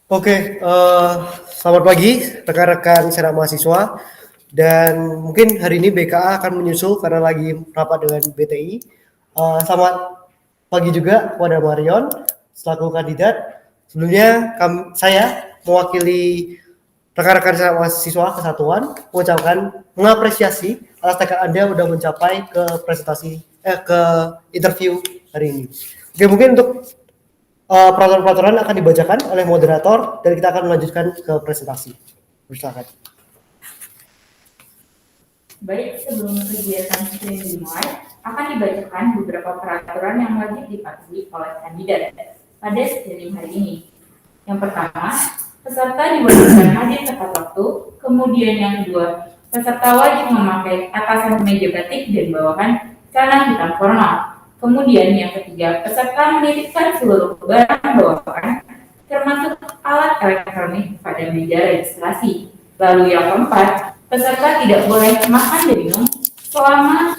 Oke, selamat pagi rekan-rekan senat mahasiswa. Dan mungkin hari ini BKA akan menyusul karena lagi rapat dengan BTI. Selamat pagi juga kepada Marion selaku kandidat. Sebelumnya saya mewakili rekan-rekan senat mahasiswa kesatuan mengucapkan mengapresiasi atas tekad Anda sudah mencapai ke ke interview hari ini. Oke, mungkin untuk peraturan-peraturan akan dibacakan oleh moderator dan kita akan melanjutkan ke presentasi. Silakan. Baik, sebelum kegiatan screening dimulai, akan dibacakan beberapa peraturan yang wajib dipatuhi oleh kandidat pada screening hari ini. Yang pertama, peserta diwajibkan hadir tepat waktu. Kemudian yang kedua, peserta wajib memakai atasan kemeja batik dan bawahan celana hitam formal. Kemudian yang ketiga, peserta menitipkan seluruh barang bawaan, termasuk alat elektronik pada meja registrasi. Lalu yang keempat, peserta tidak boleh makan dan minum selama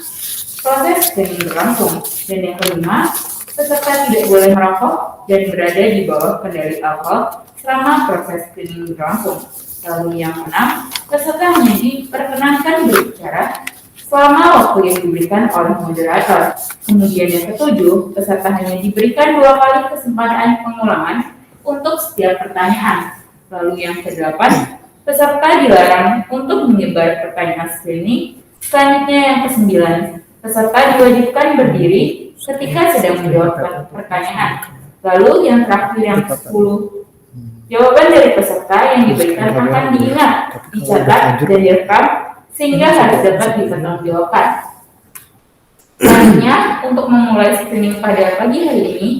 proses screening berlangsung. Dan yang kelima, peserta tidak boleh merokok dan berada di bawah kendali alkohol selama proses screening berlangsung. Lalu yang keenam, peserta hanya diperkenankan berbicara selama waktu yang diberikan oleh moderator. Kemudian yang ketujuh, peserta hanya diberikan 2 kali kesempatan pengulangan untuk setiap pertanyaan. Lalu yang kedelapan, peserta dilarang untuk menyebar pertanyaan screening. Selanjutnya yang kesembilan, peserta diwajibkan berdiri ketika sedang menjawab pertanyaan. Lalu yang terakhir yang ke-10, jawaban dari peserta yang diberikan akan diingat, dicatat, dan direkam sehingga harus dapat dipertanggungjawabkan. Selanjutnya, untuk memulai screening pada pagi hari ini,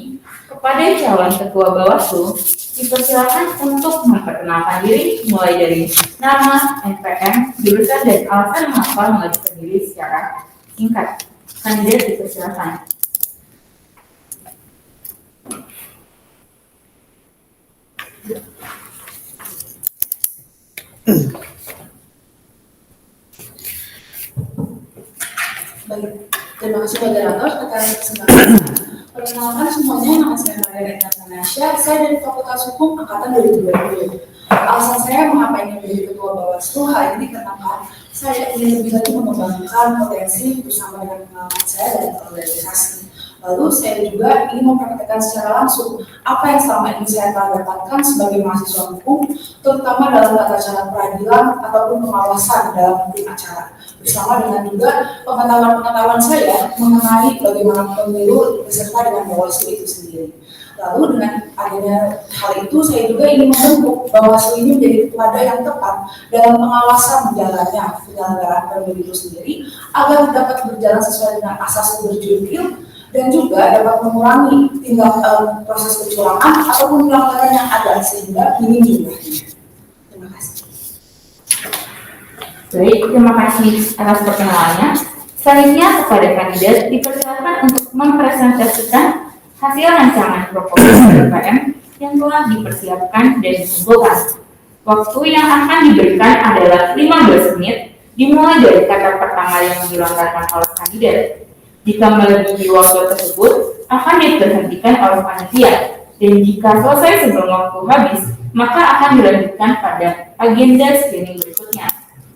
kepada calon ketua Bawaslu, dipersilakan untuk memperkenalkan diri mulai dari nama, NPM, jurusan, dan alasan mengapa mengajukan diri secara singkat. Kandidat dipersilakan. Baik, terima kasih moderator atas kesempatan. Perkenalkan semuanya, nama saya Maria Natasha. Saya dari Fakultas Hukum Angkatan 2020. Alasan saya mengapa ingin menjadi ketua Bawaslu hari ini karena saya ingin lebih lagi mengembangkan potensi bersama dengan pengalaman saya dalam organisasi. Lalu saya juga ingin mempraktekkan secara langsung apa yang selama ini saya telah dapatkan sebagai mahasiswa hukum, terutama dalam tata cara peradilan ataupun pengawasan dalam hukum acara, bersama dengan juga pengetahuan-pengetahuan saya mengenai bagaimana pemilu beserta dengan Bawaslu itu sendiri. Lalu dengan adanya hal itu, saya juga ingin membentuk Bawaslu ini menjadi wadah yang tepat dalam pengawasan jalannya penyelenggaraan pemilu itu sendiri, agar dapat berjalan sesuai dengan asas berjudil dan juga dapat mengurangi proses kecurangan ataupun pelanggaran yang ada sehingga minim jumlahnya. Terima kasih. Baik, terima kasih atas perkenalannya. Selanjutnya kepada kandidat dipersilakan untuk mempresentasikan hasil rancangan proposi RPM yang telah dipersiapkan dan dikumpulkan. Waktu yang akan diberikan adalah 15 menit, dimulai dari kata pertama yang dilontarkan oleh kandidat. Jika melebihi waktu tersebut, akan diberhentikan oleh panitia. Dan jika selesai sebelum waktu habis, maka akan dilanjutkan pada agenda screening berikutnya.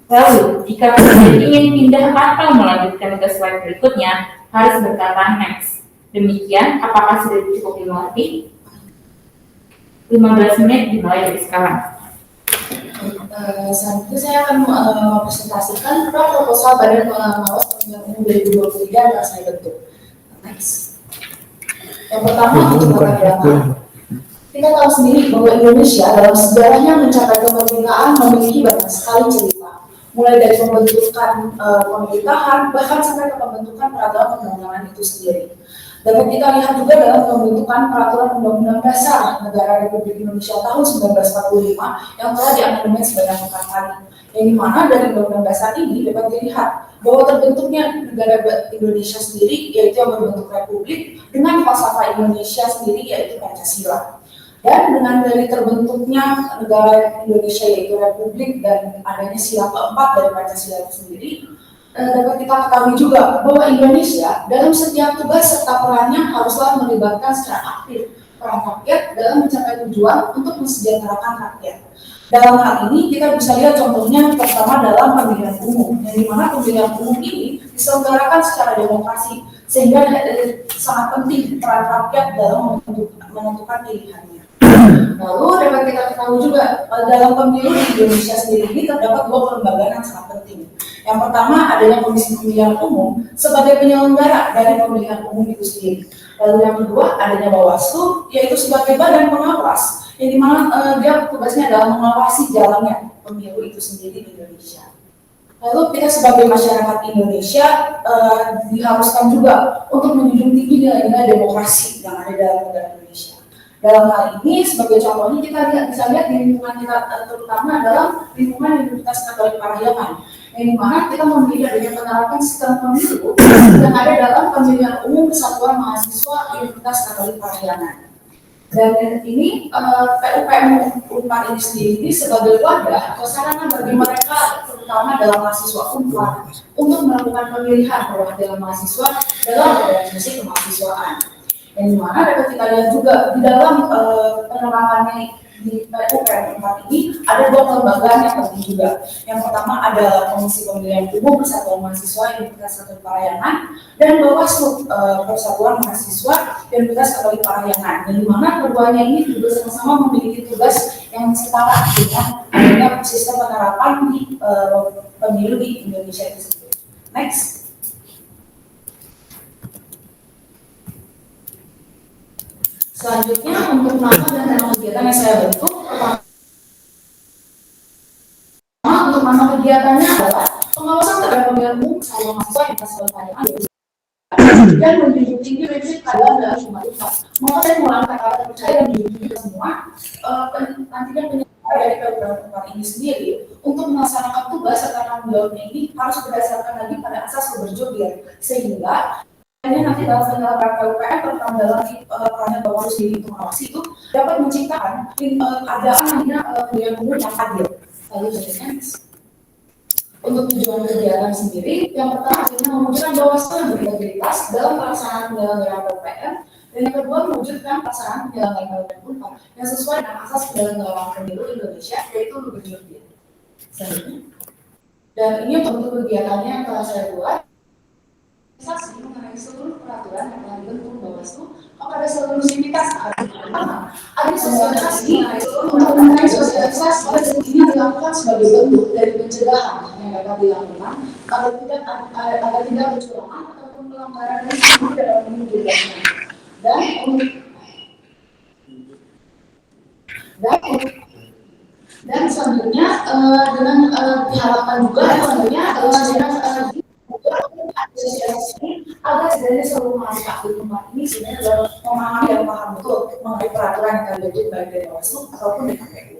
Lalu, jika kandidat ingin pindah atau melanjutkan ke slide berikutnya, harus berkata next. Demikian, apakah sudah cukup dimengerti? 15 menit dimulai dari sekarang. Selanjutnya saya akan mempresentasikan proposal Badan Pengawas Pemilihan Umum 2023 yang saya bentuk. Next. Yang pertama untuk kemerdekaan. Kita tahu sendiri bahwa Indonesia dalam sejarahnya mencapai kemerdekaan memiliki banyak sekali cerita. Mulai dari pembentukan pemerintahan, bahkan sampai ke pembentukan peraturan undang-undangan itu sendiri. Dapat kita lihat juga dalam pembentukan peraturan Undang-Undang Dasar Negara Republik Indonesia tahun 1945 yang telah diamandemen sebanyak 4 kali. Yang dimana dari Undang-Undang Dasar ini dapat dilihat bahwa terbentuknya negara Indonesia sendiri, yaitu yang berbentuk republik, dengan falsafah Indonesia sendiri, yaitu Pancasila. Dan dengan dari terbentuknya negara Indonesia, yaitu republik, dan adanya sila keempat dari Pancasila itu sendiri, dapat kita ketahui juga bahwa Indonesia dalam setiap tugas serta perannya haruslah melibatkan secara aktif peran rakyat dalam mencapai tujuan untuk mensejahterakan rakyat. Dalam hal ini kita bisa lihat contohnya pertama dalam pemilihan umum, yang dimana pemilihan umum ini diselenggarakan secara demokrasi, sehingga sangat penting peran rakyat dalam menentukan pilihannya. Lalu dapat kita ketahui juga dalam pemilu di Indonesia sendiri ini terdapat dua kelembagaan yang sangat penting. Yang pertama adanya Komisi Pemilihan Umum sebagai penyelenggara dari pemilihan umum itu sendiri. Lalu yang kedua adanya Bawaslu, yaitu sebagai badan pengawas, yang dimana dia tugasnya adalah mengawasi jalannya pemilu itu sendiri di Indonesia. Lalu kita sebagai masyarakat Indonesia diharuskan juga untuk menjunjung tinggi nilai-nilai demokrasi yang ada dalam negara Indonesia. Dalam hal ini, sebagai contohnya kita bisa lihat di lingkungan kita, terutama dalam lingkungan Universitas Katolik Parahyangan, yang dimana kita memilih adanya penerapan sistem pemilu yang ada dalam pemilihan umum Kesatuan Mahasiswa Universitas Katolik Parahyangan. Dan ini PUPM Unpar ini sendiri sebagai wadah atau sarana bagi mereka, terutama dalam mahasiswa Unpar, untuk melakukan pemilihan perwakilan mahasiswa dalam organisasi kemahasiswaan. Yang dimana dapat kita lihat juga di dalam penerapannya di PUPM Unpar ini ada dua kelembagaan yang penting juga. Yang pertama adalah Komisi Pemilihan Umum Persatuan Mahasiswa Universitas Katolik Parahyangan dan Bawaslu Persatuan Mahasiswa Universitas Katolik Parahyangan. Yang dimana keduanya ini juga sama-sama memiliki tugas yang setara dengan adanya sistem penerapan di pemilu di Indonesia itu sendiri. Next. Selanjutnya untuk nama dan tema kegiatan yang saya bentuk, pertama untuk nama kegiatannya adalah pengawasan terhadap pemilihan umum Kesatuan Mahasiswa Universitas Katolik Parahyangan dan menjunjung tinggi prinsip keadilan dalam semua upah. Maka saya mengangkat kata terpercaya dan menjunjung tinggi semua nantinya penyelenggara dari program Unpar ini sendiri untuk melaksanakan tugas serta tanggung jawabnya ini harus berdasarkan lagi pada asas keberjubir, sehingga nanti dalam penyelenggaraan PUPM terutama dalam perannya Bawaslu sendiri untuk mengawasi itu dapat menciptakan keadaan namanya pemilihan umum yang adil. Lalu selanjutnya untuk tujuan kegiatan sendiri, yang pertama adalah mewujudkan Bawaslu yang berintegritas dalam pelaksanaan penyelenggaraan PUPM, dan yang kedua mewujudkan pelaksanaan penyelenggaraan PUPM Unpar yang sesuai dengan asas penyelenggaraan pemilu Indonesia, yaitu berjubir. Selanjutnya, dan ini untuk kegiatannya yang telah saya buat. Saksi mengenai seluruh peraturan yang telah dibentuk Bawaslu kepada seluruh sivitas ada sosialisasi untuk mengenai sosialisasi dan ini dilakukan sebagai bentuk dari pencegahan yang dapat dilakukan agar tidak kecurangan ataupun pelanggaran yang dalam pemilu dan selanjutnya dengan diharapkan juga selanjutnya dengan agar sebenarnya seluruh masyarakat di tempat ini sebenarnya memahami dan paham betul mengenai peraturan yang akan dibuat baik dari Bawaslu ataupun dari KPU.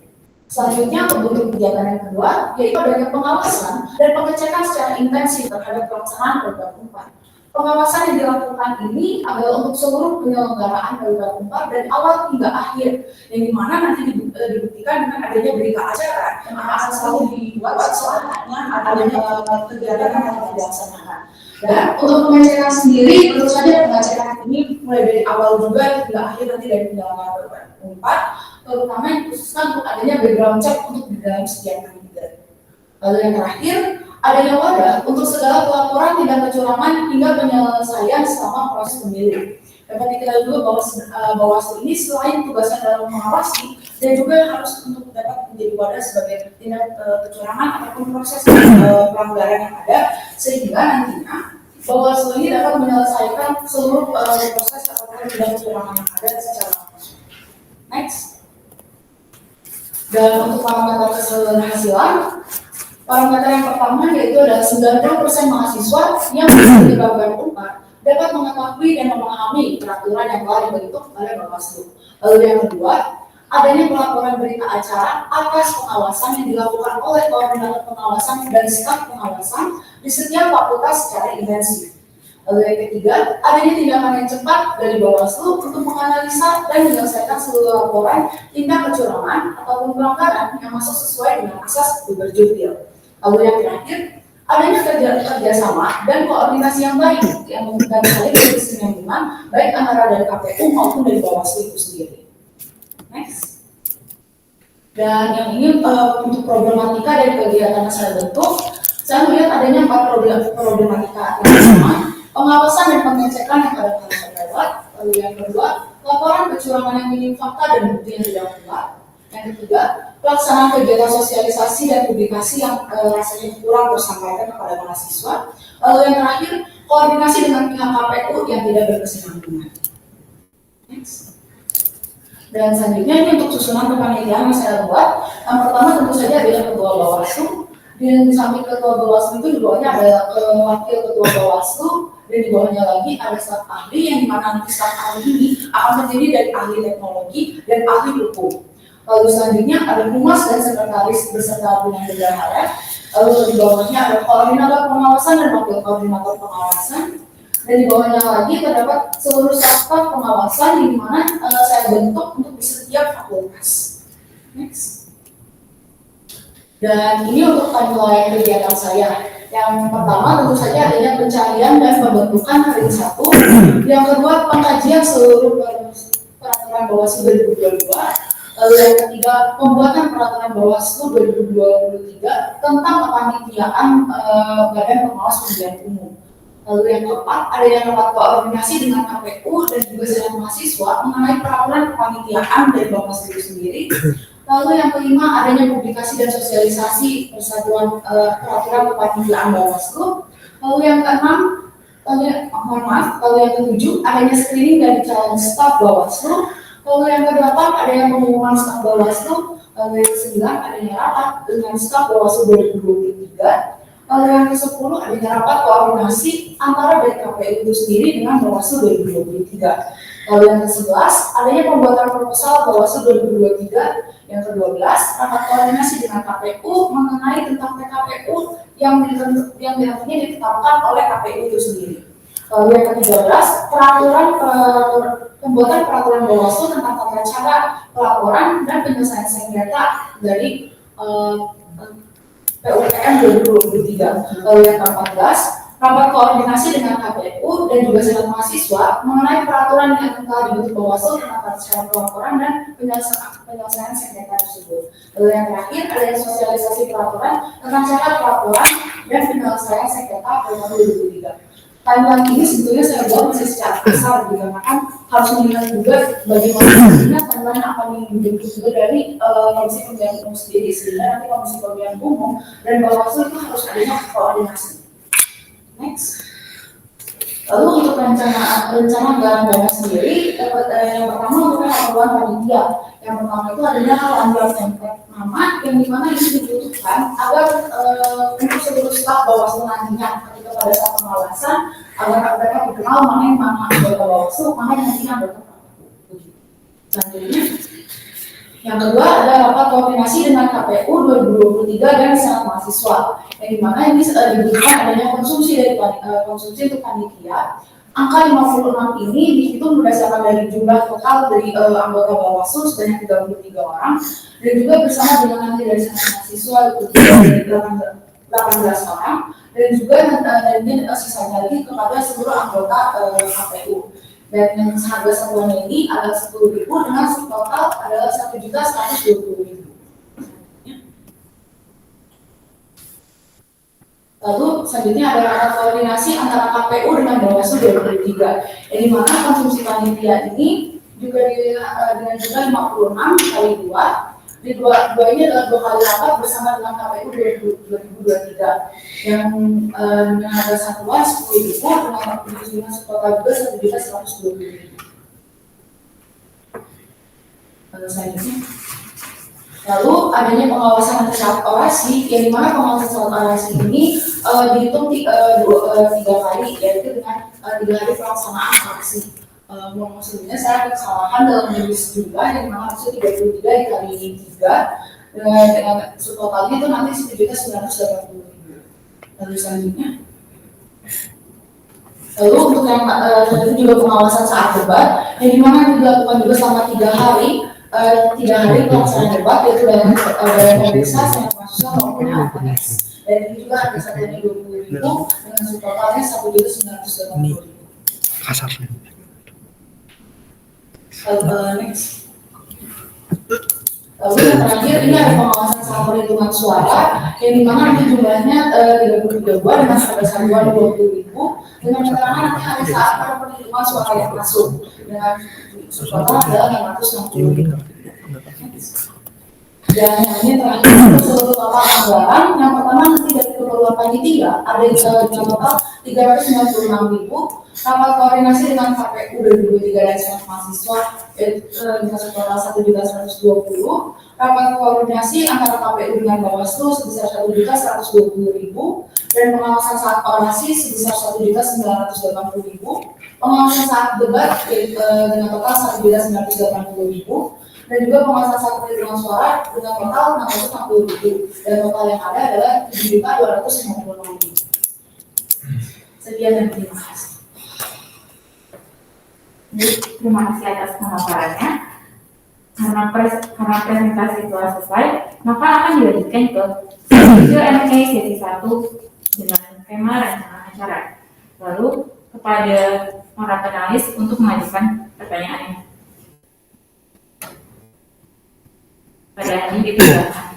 Selanjutnya bentuk kegiatan yang kedua yaitu adanya pengawasan dan pengecekan secara intensif terhadap pelaksanaan program Unpar. Pengawasan yang dilakukan ini adalah untuk seluruh penyelenggaraan program Unpar dari awal hingga akhir, yang dimana nanti dibuktikan dengan adanya berita acara yang akan selalu dibuat setelahnya adanya kegiatan yang akan dilaksanakan. Dan untuk pengecekan sendiri, tentu saja pengecekan ini mulai dari awal juga hingga akhir nanti dari penyelenggaraan program Unpar, terutama yang khususkan untuk adanya background check untuk di dalam setiap kandidat. Lalu yang terakhir, adanya wadah untuk segala pelaporan tindak kecurangan hingga penyelesaian selama proses pemilu. Dapat diketahui juga bahwa Bawaslu ini selain tugasnya dalam mengawasi, dan juga harus untuk dapat menjadi wadah sebagai tindak kecurangan ataupun proses pelanggaran yang ada, sehingga nantinya Bawaslu ini dapat menyelesaikan seluruh proses ataupun tindak kecurangan yang ada secara langsung. Next. Dan untuk parameter keberhasilan, parameter yang pertama yaitu adalah 90% mahasiswa yang mengikuti program Unpar dapat mengetahui dan memahami peraturan yang telah dibentuk oleh Bawaslu. Lalu yang kedua, adanya pelaporan berita acara atas pengawasan yang dilakukan oleh koordinator pengawasan dan staf pengawasan di setiap fakultas secara intensif. Lalu yang ketiga, adanya tindakan yang cepat dari Bawaslu untuk menganalisa dan menyelesaikan seluruh laporan tindak kecurangan ataupun pelanggaran yang masuk sesuai dengan asas berjubir. Lalu yang terakhir, adanya kerjasama dan koordinasi yang baik yang dan saling berkesinambungan baik antara dari KPU maupun dari Bawaslu itu sendiri. Next. Dan yang ini untuk problematika dari kegiatan yang saya bentuk, saya melihat adanya 4 problematika. Yang pertama, pengawasan dan pengecekan yang kadang-kadang terlewat. Lalu yang kedua, laporan kecurangan yang minim fakta dan bukti yang tidak kuat. Yang ketiga, pelaksanaan kegiatan sosialisasi dan publikasi yang rasanya kurang tersampaikan kepada mahasiswa. Lalu yang terakhir, koordinasi dengan pihak KPU yang tidak berkesinambungan. Next. Dan selanjutnya ini untuk susunan kepanitiaan yang saya buat. Yang pertama tentu saja adalah ketua Bawaslu. Dan di samping ketua Bawaslu itu di bawahnya ada wakil ketua Bawaslu. Dan di bawahnya lagi ada staf ahli yang dimana nanti staf ahli ini akan terdiri dari ahli teknologi dan ahli hukum. Lalu selanjutnya ada humas dan sekretaris beserta dengan bendahara. Lalu di bawahnya ada koordinator pengawasan dan wakil koordinator pengawasan. Dan di bawahnya lagi terdapat seluruh staf pengawasan yang dimana saya bentuk untuk di setiap fakultas. Next. Dan ini untuk timeline kegiatan saya. Yang pertama tentu saja adanya pencarian dan pembentukan hari 1. Yang kedua pengkajian seluruh peraturan Bawaslu 2022. Lalu yang ketiga pembuatan peraturan Bawaslu 2023 tentang kepanitiaan Badan Pengawas Pemilihan Umum. Lalu yang keempat adanya rapat koordinasi dengan KPU dan juga senat mahasiswa mengenai peraturan kepanitiaan dari Bawaslu itu sendiri. Lalu yang kelima adanya publikasi dan sosialisasi persatuan peraturan kepanitiaan Bawaslu. Lalu yang keenam, lalu yang ketujuh adanya screening dari calon staf Bawaslu. Lalu yang kedelapan adanya pengumuman staf Bawaslu. Lalu yang kesembilan adanya rapat dengan staf Bawaslu 2023. Lalu yang ke-10 adanya rapat koordinasi antara dari KPU itu sendiri dengan Bawaslu 2023. Lalu yang ke-11 adanya pembuatan proposal Bawaslu 2023. Yang ke-12 rapat koordinasi dengan KPU mengenai tentang PKPU yang nantinya ditetapkan oleh KPU itu sendiri. Lalu yang ke-13 pembuatan peraturan Bawaslu tentang tata cara pelaporan dan penyelesaian sengketa dari PUPM 2023. Lalu yang ke-14 rapat koordinasi dengan KPU dan juga senat mahasiswa mengenai peraturan yang telah dibentuk Bawaslu tentang tata cara pelaporan dan penyelesaian sengketa tersebut. Lalu yang terakhir adanya sosialisasi peraturan tentang cara pelaporan dan penyelesaian sengketa Bawaslu 2023. Timeline ini sebetulnya saya buat masih secara besar dikarenakan harus melihat juga bagaimana timeline akan dibentuk juga dari Komisi Pemilihan Umum sendiri, sehingga nanti Komisi Pemilihan Umum dan Bawaslu itu harus adanya koordinasi. Next. Lalu untuk rencana anggaran dana sendiri, yang pertama untuk laporan panitia. Yang pertama itu adalah lampiran template nama yang dimana ini dibutuhkan agar untuk seluruh staf Bawaslu nantinya ketika pada saat pengawasan agar mereka dikenal mana anggota Bawaslu, mana yang nantinya anggota KPU. Selanjutnya, yang kedua ada rapat koordinasi dengan KPU 2023 dan senat mahasiswa. Yang dimana ini dibutuhkan adanya konsumsi untuk panitia. Angka 56 ini dihitung berdasarkan dari jumlah total dari anggota Bawaslu sebanyak 33 orang dan juga bersama dengan nanti dari senat mahasiswa itu dari 18 orang dan juga nantinya sisanya lagi kepada seluruh anggota KPU. Dan yang harga satuan ini adalah 10.000 dengan total adalah 1.120.000. Lalu selanjutnya ada rapat koordinasi antara KPU dengan Bawaslu 2023. Yang dimana konsumsi panitia ini juga dengan jumlah 56 kali 2. Di dua ini adalah 2 kali rapat bersama dengan KPU 2023. Yang dengan harga satuan 10.000 dengan total juga 1.120.000. Lalu selanjutnya. Lalu adanya pengawasan saat orasi, yang dimana pengawasan saat orasi ini dihitung 3 kali, yaitu dengan 3 hari pelaksanaan orasi. Maksudnya saya ada kesalahan dalam menulis jumlah, yang dimana harusnya 33 dikali 3, dengan totalnya itu nanti 1.980.000. Lalu selanjutnya. Lalu untuk yang itu juga pengawasan saat debat, yang dimana dilakukan juga selama 3 hari. 3 hari pelaksanaan debat yaitu dari pemeriksa senat mahasiswa maupun LPS. Dan ini juga harga satunya 20.000 dengan subtotalnya 1.980.000. Kasar. Next. Lalu yang terakhir ini ada pengawasan saham perhitungan suara yang dimana nanti jumlahnya 33 buah dengan harga satuan 20.000 dengan keterangan nanti hari saat para perhitungan suara yang masuk dengan total adalah 660.000. Dan ini terakhir untuk seluruh total anggaran yang pertama nanti dari keperluan panitia ada dengan total 396.000. Rapat koordinasi dengan KPU 2023 dan Senat Mahasiswa dengan total 1.120.000. Rapat koordinasi antara KPU dengan Bawaslu sebesar 1.120.000 dan pengawasan saat orasi sebesar 1.980.000. Pengawasan saat debat dengan total 1.980.000 dan juga pengawasan saat perhitungan suara dengan total 660.000 dan total yang ada adalah 7.256.000. Sekian dan terima kasih. Terima kasih atas pemaparannya. Karena presentasi telah selesai, maka akan dilanjutkan ke sesi M&A sesi 1 dengan tema rencana acara. Lalu kepada para panelis untuk mengajukan pertanyaannya. Pada ini dipersilakan.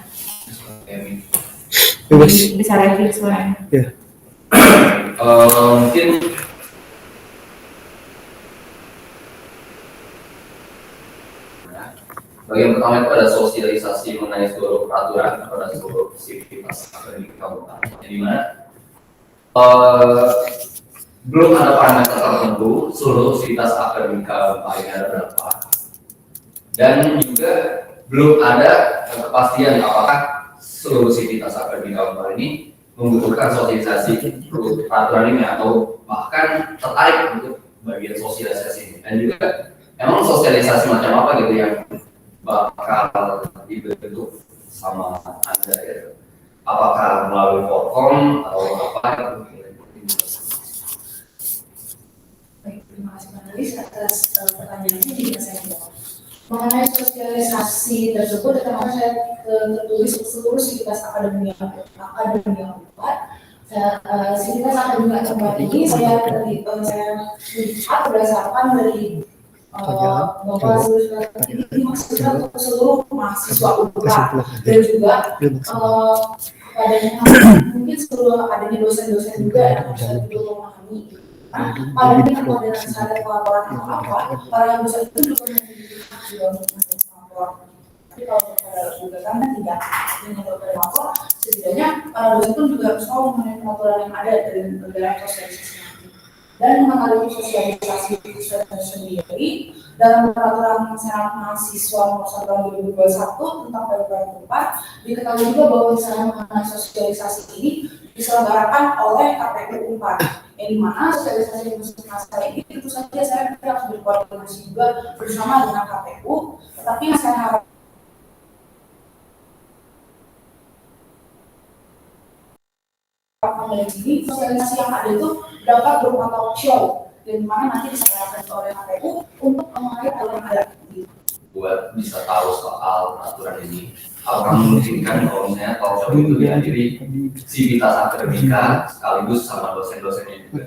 Bisa review suaranya. Ya. Mungkin bagian pertama itu ada sosialisasi mengenai seluruh peraturan kepada seluruh sivitas akademik kabupaten. Di mana belum ada parameter tertentu seluruh sivitas akademik kabupaten ada berapa, dan juga belum ada kepastian apakah seluruh sivitas akademik kabupaten ini membutuhkan sosialisasi peraturan ini atau bahkan tertarik untuk bagian sosialisasi ini. Dan juga emang sosialisasi macam apa gitu yang bakal dibentuk sama Anda ya? Apakah melalui Forkom atau apa? Baik, terima kasih panelis atas pertanyaannya. Jadi saya jawab. Mengenai sosialisasi tersebut, kemarin saya tertulis seluruh sivitas akademik yang keempat. Sivitas akademik yang keempat ini saya lihat berdasarkan dari bahwa ini maksudnya untuk seluruh mahasiswa UPA dan juga adanya mungkin seluruh adanya dosen-dosen juga yang bisa memahami. Pada ini kalau dengan syarat pelaporan apa, para dosen itu juga memiliki juga untuk melapor. Tapi kalau pada gugatan kan tidak dengan melapor, setidaknya para dosen pun juga harus tahu mengenai peraturan yang ada dari negara sosialisasi dan mengalami sosialisasi sendiri dalam peraturan Senat Mahasiswa nomor 1 tahun 2021 tentang PUPR 4 diketahui juga bahwa misalnya mengenai sosialisasi ini diselenggarakan oleh KPU 4 yang dimana sosialisasi masa ini tentu saja saya harus berkoordinasi juga bersama dengan KPU, tetapi yang saya harap ini sosialisasi yang ada itu dapat berupa talk show yang mana nanti diselenggarakan oleh KPU untuk mengenai hal yang ada buat bisa tahu soal aturan ini. Apakah memungkinkan kalau misalnya talk show itu dihadiri sivitas akademika sekaligus sama dosen-dosennya juga?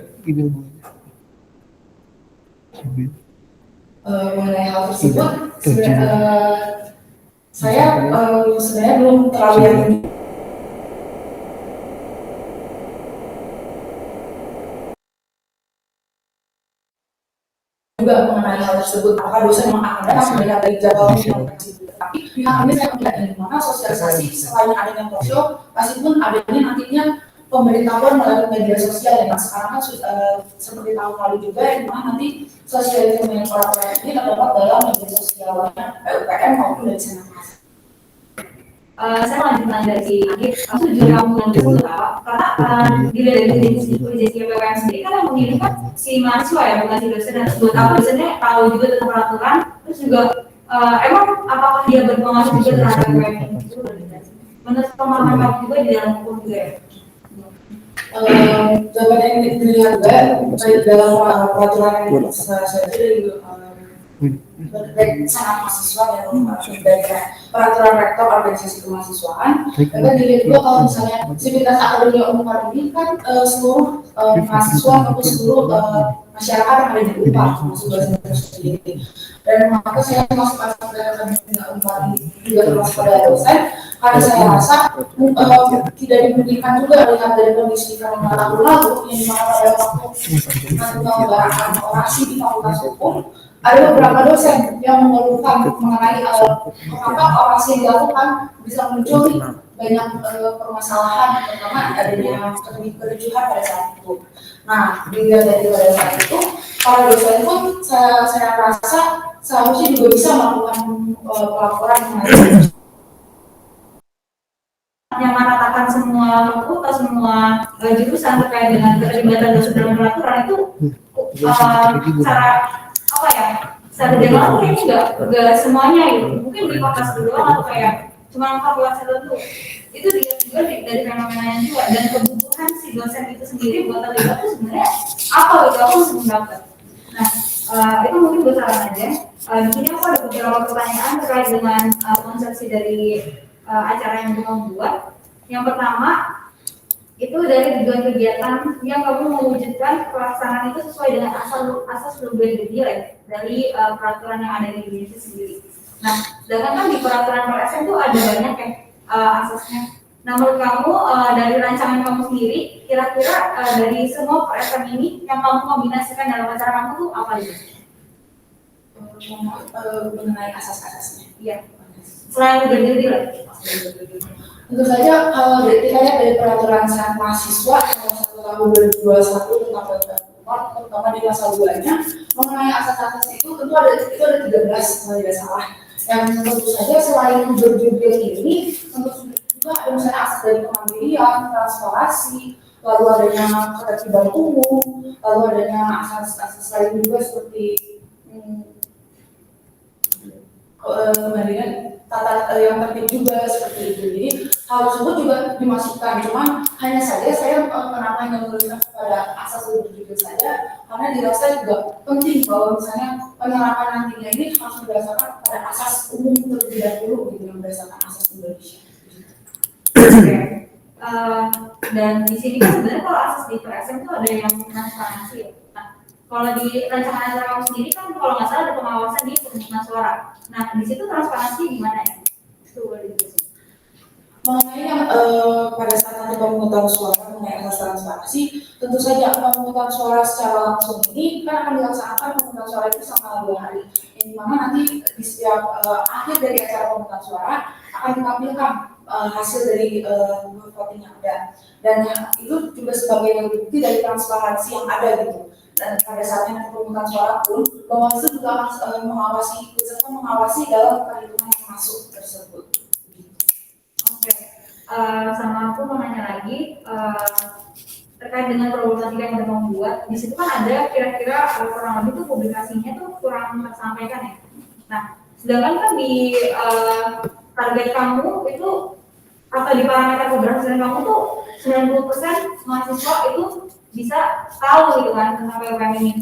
Mengenai hal tersebut, saya sebenarnya belum terlalu yakin juga mengenai hal tersebut. Apakah dosen memang akan datang melihat dari jadwal yang tapi pihak ini saya melihat di mana sosialisasi selain adanya talk show, meskipun adanya nantinya pemberitahuan melalui media sosial yang sekarang kan seperti tahun lalu juga di mana nanti sosialisasi dengan peraturan ini terdapat dalam media sosialnya PUPM maupun dari Senat Mahasiswa. Saya lanjutkan dari Agif, aku setuju kamu yang disebut karena dilihat dari sisi PUPM sendiri kan yang memilih kan si mahasiswa ya, bukan si dosen. Dan buat apa dosennya tahu juga tentang peraturan, terus juga emang apakah dia berpengaruh juga terhadap PUPM itu? Menurut pemahaman kamu juga di dalam hukum juga ya? Jawaban yang dilihat juga baik dalam peraturan yang saya dari dari senat mahasiswa dari peraturan rektor organisasi kemahasiswaan. Dan dilihat juga kalau misalnya sivitas akademia Unpar ini kan seluruh mahasiswa ataupun seluruh masyarakat yang ada di Unpar termasuk dosen sendiri. Dan maka saya masuk ke akademia Unpar ini juga termasuk pada dosen karena saya rasa tidak dimungkinkan juga lihat dari kondisi karena lalu yang dimana pada waktu pengembaraan orasi di Fakultas Hukum ada beberapa dosen yang mengeluhkan mengenai kenapa orasi yang dilakukan bisa muncul banyak permasalahan terutama adanya kericuhan pada saat itu. Nah, dilihat dari pada saat itu para dosen pun saya rasa seharusnya juga bisa melakukan pelaporan mengenai yang menetapkan semua fakultas, semua jurusan terkait dengan keterlibatan dosen dalam peraturan itu cara apa ya? Secara general mungkin enggak semuanya gitu. Mungkin di fakultas doang atau kayak cuma fakultas tertentu. Itu dilihat juga dari fenomena juga dan kebutuhan si dosen itu sendiri buat terlibat itu sebenarnya apa gitu aku harus mendapat. Nah, itu mungkin gue saran aja. Di sini aku ada beberapa pertanyaan terkait dengan konsepsi dari acara yang gue mau buat. Yang pertama itu dari tujuan kegiatan yang kamu mewujudkan pelaksanaan itu sesuai dengan asas luber nilai dari peraturan yang ada di Indonesia sendiri. Nah, sedangkan kan di peraturan PSN itu ada banyak ya asasnya. Nah, menurut kamu dari rancangan kamu sendiri, kira-kira dari semua PSN ini yang kamu kombinasikan dalam acara kamu tuh apa aja? Mengenai asas-asasnya. Iya. Selain luber nilai. Tentu saja kalau kita lihat dari peraturan senat mahasiswa nomor 1 tahun 2021 tentang PPR, terutama di pasal 2-nya mengenai asas-asas itu tentu ada 13 kalau tidak salah. Yang tentu saja selain berjudul ini tentu juga ada misalnya asas dari kemandirian, transparansi, lalu adanya ketertiban umum, lalu adanya asas-asas lain juga seperti kemandirian tata yang penting juga seperti itu. Jadi hal tersebut juga dimasukkan, cuman hanya saja saya kenapa hanya menuliskan pada asas luber saja karena dirasa juga penting bahwa misalnya penerapan nantinya ini harus berdasarkan pada asas umum terlebih dahulu gitu yang berdasarkan asas Indonesia. Dan di sini kan sebenarnya kalau asas di PSM itu ada yang transparansi ya. Nah, kalau di rancangan acara kamu sendiri kan kalau nggak salah ada pengawasan di pemungutan suara. Nah, di situ transparansi gimana ya? Itu boleh dijelasin. Mengenai yang pada saat nanti pemungutan suara mengenai asas transparansi, tentu saja pemungutan suara secara langsung ini kan akan dilaksanakan pemungutan suara itu selama 2 hari. Yang dimana nanti di setiap akhir dari acara pemungutan suara akan ditampilkan hasil dari voting yang ada. Dan itu juga sebagai bukti dari transparansi yang ada gitu. Dan pada saatnya pemungutan suara pun Bawaslu juga akan mengawasi dalam perhitungan yang masuk tersebut. Oke. Sama aku mau nanya lagi terkait dengan problematika yang udah mau buat. Di situ kan ada kira-kira kurang lebih tuh publikasinya tuh kurang tersampaikan ya. Nah, sedangkan kan di target kamu itu atau di parameter keberhasilan kamu tuh 90% mahasiswa itu bisa tahu gitu kan tentang PPM ini.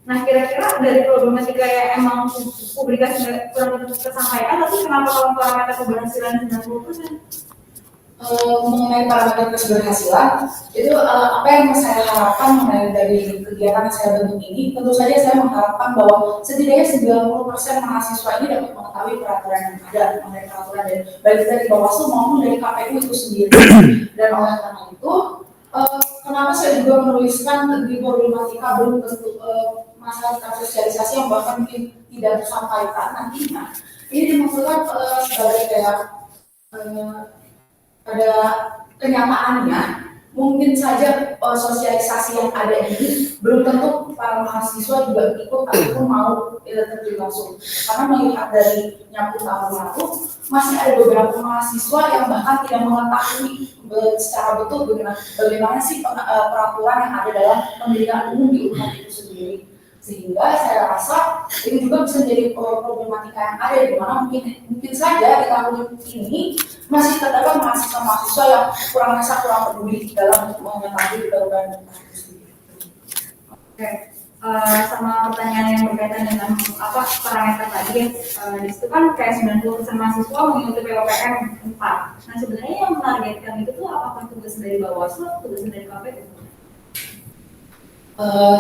Nah, kira-kira dari problematika yang emang publikasi kurang tersampaikan, tapi kenapa kalau parameter keberhasilan 90%? Mengenai parameter keberhasilan itu apa yang saya harapkan mengenai dari kegiatan yang saya bentuk ini, tentu saja saya mengharapkan bahwa setidaknya 90% mahasiswa ini dapat mengetahui peraturan yang ada mengenai peraturan dari baik dari Bawaslu maupun dari KPU itu sendiri. Dan oleh karena itu kenapa saya juga menuliskan di problematika belum tentu masalah sosialisasi yang bahkan mungkin tidak tersampaikan nantinya. Ini dimaksudkan sebagai kayak pada kenyataannya mungkin saja sosialisasi yang ada ini belum tentu para mahasiswa juga ikut ataupun mau terjun langsung. Karena melihat dari nyambut tahun lalu masih ada beberapa mahasiswa yang bahkan tidak mengetahui secara betul bagaimana sih peraturan yang ada dalam pemilihan umum di UNPAD itu sendiri. Sehingga saya rasa ini juga bisa menjadi problematika yang ada di mana mungkin saja di tahun ini masih terdapat mahasiswa yang kurang peduli dalam mengetahui peraturan itu sendiri. Oke, sama pertanyaan yang berkaitan dengan apa parameter tadi ya, di situ kan kayak 90% mahasiswa mengikuti POPM 4. Nah sebenarnya yang menargetkan itu tuh apakah tugas dari Bawaslu atau tugas dari KPU?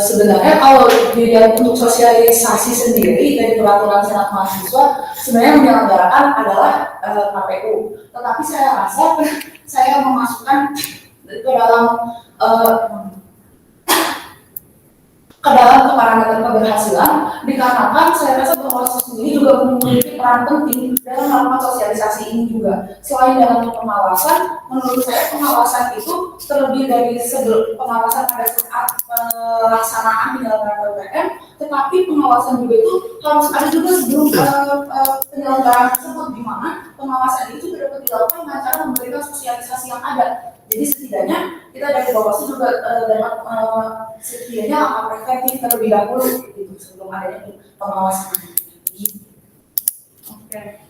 Sebenarnya kalau dilihat untuk sosialisasi sendiri dari peraturan senat mahasiswa sebenarnya yang menyelenggarakan adalah KPU. Tetapi saya rasa saya memasukkan ke dalam parameter keberhasilan dikarenakan saya rasa Bawaslu sendiri juga memiliki peran penting dalam melakukan sosialisasi ini juga. Selain dalam pengawasan, menurut saya pengawasan itu terlebih dari sebelum pengawasan pada saat pelaksanaan penyelenggaraan PPM, tetapi pengawasan juga itu harus ada juga sebelum penyelenggaraan tersebut, di mana pengawasan itu dapat dilakukan dengan cara memberikan sosialisasi yang ada. Jadi setidaknya kita dari Bawaslu juga dapat setidaknya langkah preventif terlebih dahulu gitu, sebelum adanya pengawasan. Oke.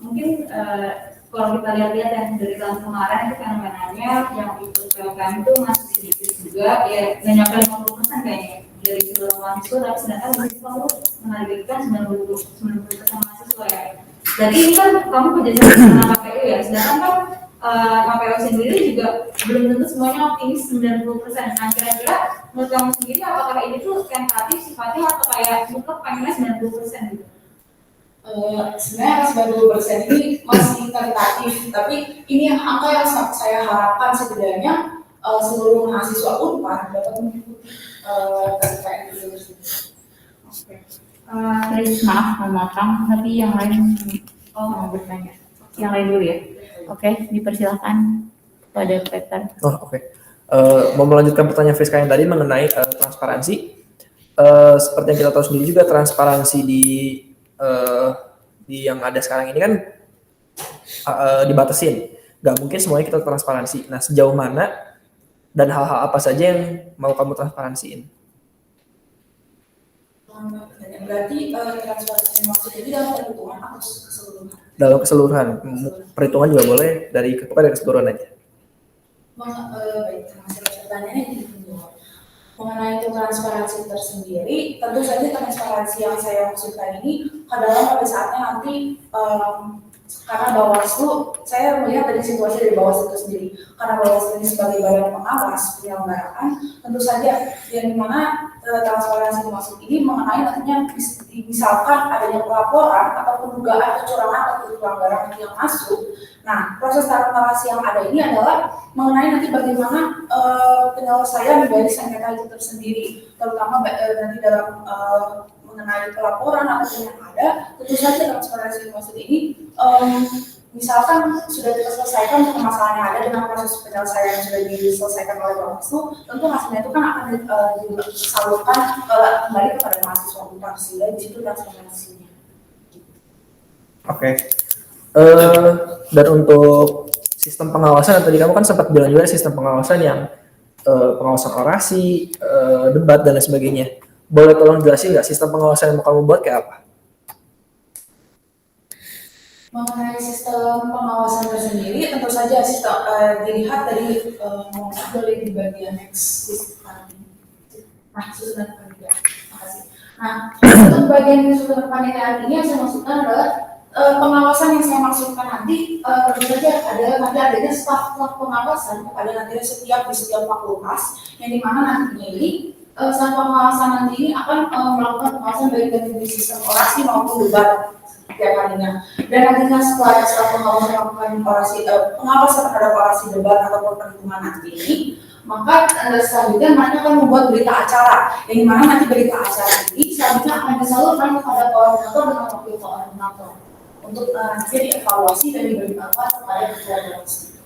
Mungkin kalau kita lihat-lihat yang dari tahun kemarin itu fenomenanya yang ikut PPM itu masih sedikit juga, ya nggak nyampe 50% kayaknya dari seluruh mahasiswa, tapi sedangkan mahasiswa itu menargetkan 90% mahasiswa ya. Jadi ini kan kamu kerjasama sama KPU ya, sedangkan kan KPU sendiri juga belum tentu semuanya optimis 90%. Nah kira-kira menurut kamu sendiri apakah ini tuh tentatif sifatnya atau kayak mutlak pengennya 90% gitu? Sebenarnya 90% ini masih tentatif, tapi ini angka yang saya harapkan setidaknya seluruh mahasiswa UNPAD dapat mengikuti PPM itu tersebut. Oke. Maaf, memotong, tapi yang lain mau bertanya. Yang lain dulu ya. Oke, dipersilakan pada Peter. Oke. Mau melanjutkan pertanyaan Friska yang tadi mengenai transparansi. Seperti yang kita tahu sendiri juga transparansi di yang ada sekarang ini kan dibatasin. Nggak mungkin semuanya kita transparansi. Nah, sejauh mana dan hal-hal apa saja yang mau kamu transparansiin? Berarti transparansi maksudnya di dalam perhitungan atau keseluruhan? Dalam keseluruhan, perhitungan juga boleh, dari keseluruhan aja. Baik, terima kasih pertanyaannya ini. Mengenai itu transparansi tersendiri, tentu saja transparansi yang saya maksudkan ini adalah pada saatnya nanti karena Bawaslu, saya melihat dari situasi dari Bawaslu itu sendiri, karena Bawaslu ini sebagai badan pengawas penyelenggaraan, tentu saja yang dimana transparansi maksud ini mengenai nantinya misalkan adanya pelaporan ataupun dugaan kecurangan atau pelanggaran yang masuk. Nah, proses transparansi yang ada ini adalah mengenai nanti bagaimana penyelesaian dari sengketa itu tersendiri, terutama nanti dalam mengenai pelaporan ataupun yang ada. Tentu saja transparansi maksud ini misalkan sudah kita selesaikan permasalahan yang ada dengan proses penyelesaian yang sudah diselesaikan oleh Bawaslu, tentu hasilnya itu kan akan disalurkan kembali kepada mahasiswa UNPAD, sehingga di situ transparansinya. Oke. Dan untuk sistem pengawasan, tadi kamu kan sempat bilang juga sistem pengawasan yang pengawasan orasi, debat dan lain sebagainya. Boleh tolong jelasin nggak sistem pengawasan yang mau kamu buat kayak apa? Mengenai sistem pengawasan tersendiri, tentu saja sistem dilihat dari di bagian next susunan panitia. Makasih. Nah, untuk bagian susunan panitia ini yang saya maksudkan adalah pengawasan yang saya maksudkan nanti tentu saja nanti adanya staf pengawasan kepada nanti di setiap fakultas, yang dimana nantinya ini staf pengawasan nanti ini akan melakukan pengawasan baik dari sistem orasi maupun debat setiap harinya. Dan nantinya setelah staf pengawasan melakukan pengawasan terhadap orasi debat ataupun perhitungan nanti ini, maka selanjutnya mereka akan membuat berita acara, yang dimana nanti berita acara ini selanjutnya akan disalurkan kepada koordinator dengan wakil koordinator untuk nanti dievaluasi dan diberitahukan kepada ketua Bawaslu.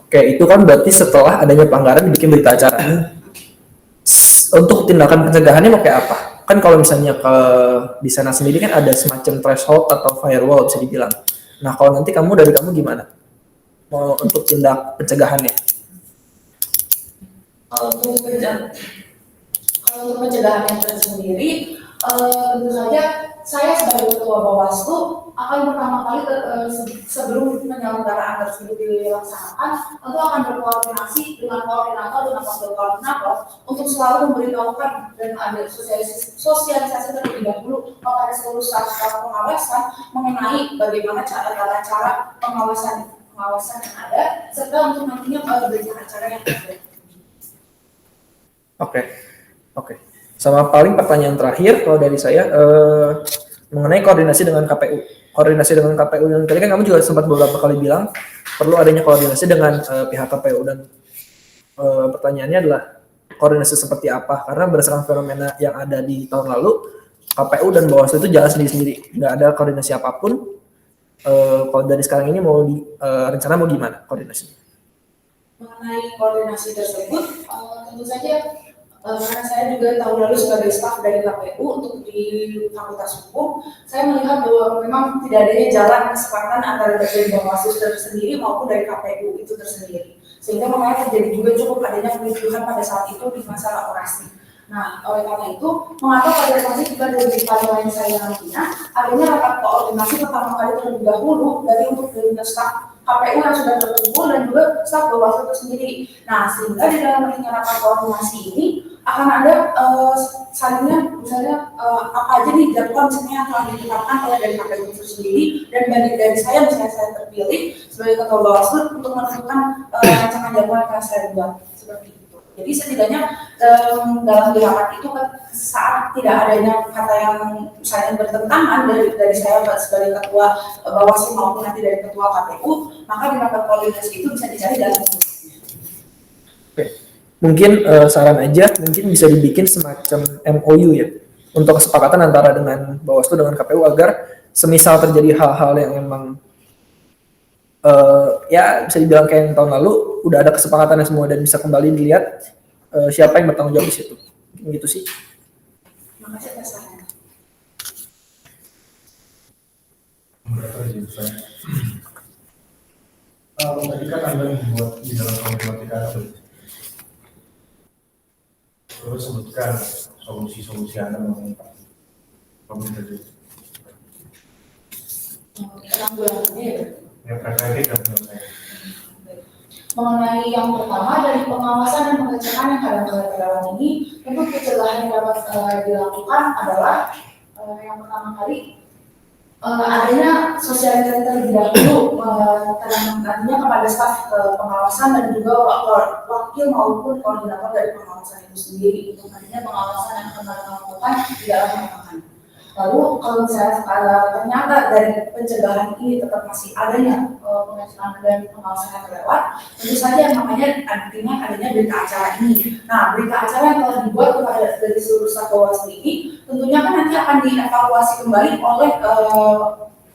Oke, itu kan berarti setelah adanya pelanggaran dibikin berita acara. Untuk tindakan pencegahannya mau kayak apa? Kan kalau misalnya di sana sendiri kan ada semacam threshold atau firewall bisa dibilang. Nah, kalau nanti dari kamu gimana? Mau untuk tindak pencegahannya? Kalau untuk pencegahan yang tersendiri, tentu saja saya sebagai Ketua Bawaslu akan pertama kali sebelum penyelenggaraan tersebut dilaksanakan, tentu akan berkoordinasi dengan koordinator dan wakil koordinator untuk selalu memberitahukan dan ada sosialisasi terlebih dahulu kepada seluruh staf pengawasan mengenai bagaimana cara pengawasan yang ada, serta untuk nantinya berbagai acara yang ada. Oke. Sama paling pertanyaan terakhir kalau dari saya mengenai koordinasi dengan KPU. Koordinasi dengan KPU dan tadi kan kamu juga sempat beberapa kali bilang perlu adanya koordinasi dengan pihak KPU dan pertanyaannya adalah koordinasi seperti apa? Karena berdasarkan fenomena yang ada di tahun lalu, KPU dan Bawaslu itu jalan sendiri-sendiri, nggak ada koordinasi apapun. Kalau dari sekarang ini mau rencana mau gimana koordinasi? Mengenai koordinasi tersebut, tentu saja karena saya juga tahun lalu sebagai staf dari KPU untuk di Fakultas Hukum, saya melihat bahwa memang tidak adanya jalan kesepakatan antara dari Bawaslu tersendiri maupun dari KPU itu tersendiri, sehingga makanya terjadi juga cukup adanya kericuhan pada saat itu di masalah orasi. Nah, oleh karena itu, mengapa pada saat itu juga dari timeline saya nantinya adanya rapat koordinasi pertama kali terlebih dahulu dari untuk staf KPU yang sudah terkumpul dan juga staf Bawaslu itu sendiri. Nah, sehingga di dalam rapat koordinasi ini akan ada salingnya, misalnya apa aja nih jadwal misalnya yang telah ditetapkan oleh dari KPU itu sendiri, dan dari saya misalnya saya terpilih sebagai ketua Bawaslu untuk menentukan rancangan jadwal yang saya buat seperti itu. Jadi setidaknya dalam di rapat itu saat tidak adanya kata yang misalnya bertentangan dari saya sebagai ketua Bawaslu maupun nanti dari ketua KPU, maka di rapat koordinasi itu bisa dicari jalan solusinya. Mungkin saran aja, mungkin bisa dibikin semacam MOU ya untuk kesepakatan antara dengan Bawaslu dengan KPU agar semisal terjadi hal-hal yang emang ya bisa dibilang kayak yang tahun lalu udah ada kesepakatannya semua dan bisa kembali dilihat siapa yang bertanggung jawab di situ, gitu sih. Makasih atas sarannya. Tadi kan Anda membuat di dalam problematika terus sebutkan solusi-solusi Anda mengenai pemerintah itu. Penanggulangannya ya. Yang preventif dan penyelesaian. Mengenai yang pertama dari pengawasan dan pencegahan yang kadang-kadang ini, tentu pencegahan yang dapat dilakukan adalah yang pertama kali adanya sosialisasi terlebih dahulu nantinya kepada staf pengawasan dan juga wakil maupun koordinator dari pengawasan itu sendiri untuk nantinya pengawasan yang akan dilakukan di dalam lapangan. Lalu kalau misalnya ternyata dari pencegahan ini tetap masih adanya pengawasan dan pengawasan yang terlewat, tentu saja makanya artinya adanya berita acara ini. Nah, berita acara yang telah dibuat kepada dari seluruh staf Bawaslu ini tentunya kan nanti akan dievaluasi kembali oleh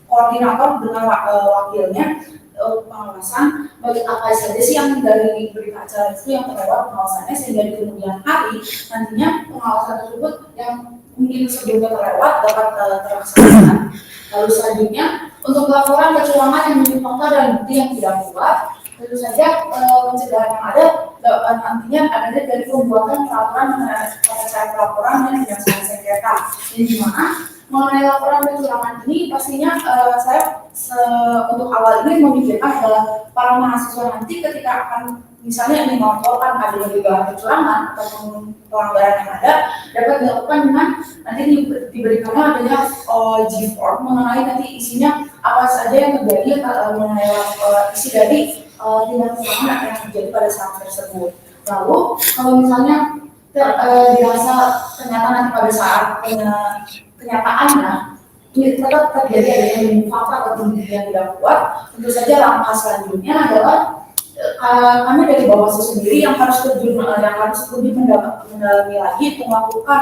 koordinator dengan wakilnya pengawasan bagi apa saja sih yang dari berita acara itu yang terlewat pengawasannya, sehingga di kemudian hari nantinya pengawasan tersebut yang mungkin sebelumnya terlewat dapat terlaksana. Lalu selanjutnya untuk laporan kecurangan yang menjadi fakta dan bukti yang tidak kuat, tentu saja pencegahan yang ada nantinya adanya dari pembuatan peraturan pada saat pelaporan dan penyelesaian sengketa. Ini di mana mengenai laporan kecurangan ini pastinya saya untuk awal ini memikirkan adalah para mahasiswa nanti ketika akan misalnya ini melaporkan adanya dugaan kecurangan ataupun pelanggaran yang ada dapat dilakukan dengan nanti diberikannya adanya G-form mengenai nanti isinya apa saja yang terjadi mengenai isi dari tindak pidana yang terjadi pada saat tersebut. Lalu kalau misalnya dirasa ternyata nanti pada saat kenyataannya ini tetap terjadi adanya fakta atau bukti yang tidak kuat, tentu saja langkah selanjutnya adalah kami dari Bawaslu sendiri yang harus terjun, yang harus lebih mendalami lagi untuk melakukan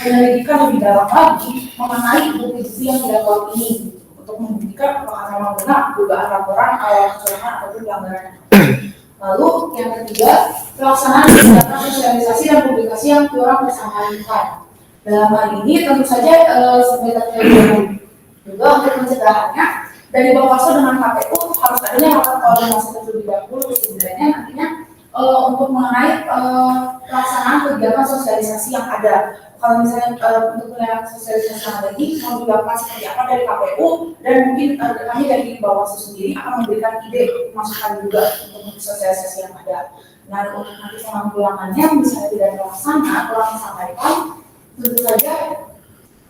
penyelidikan lebih dalam lagi mengenai bukti-bukti yang tidak kuat ini untuk membuktikan apakah memang benar dugaan laporan kecurangan ataupun pelanggaran. Lalu yang ketiga, pelaksanaan kegiatan sosialisasi dan publikasi yang kurang bersamaan. Dalam hal ini tentu saja sebagai terjadi juga untuk pencegahannya dari Bawaslu dengan KPU harus adanya rapat koordinasi terlebih dahulu, sebenarnya nantinya untuk mengenai pelaksanaan kegiatan sosialisasi yang ada. Kalau misalnya untuk penilaian sosialisasi yang ada ini mau dilakukan seperti apa dari KPU dan mungkin kami dari Bawaslu sendiri akan memberikan ide masukan juga untuk sosialisasi yang ada. Nah, untuk nanti penanggulangannya misalnya tidak terlaksana, telah disampaikan tentu saja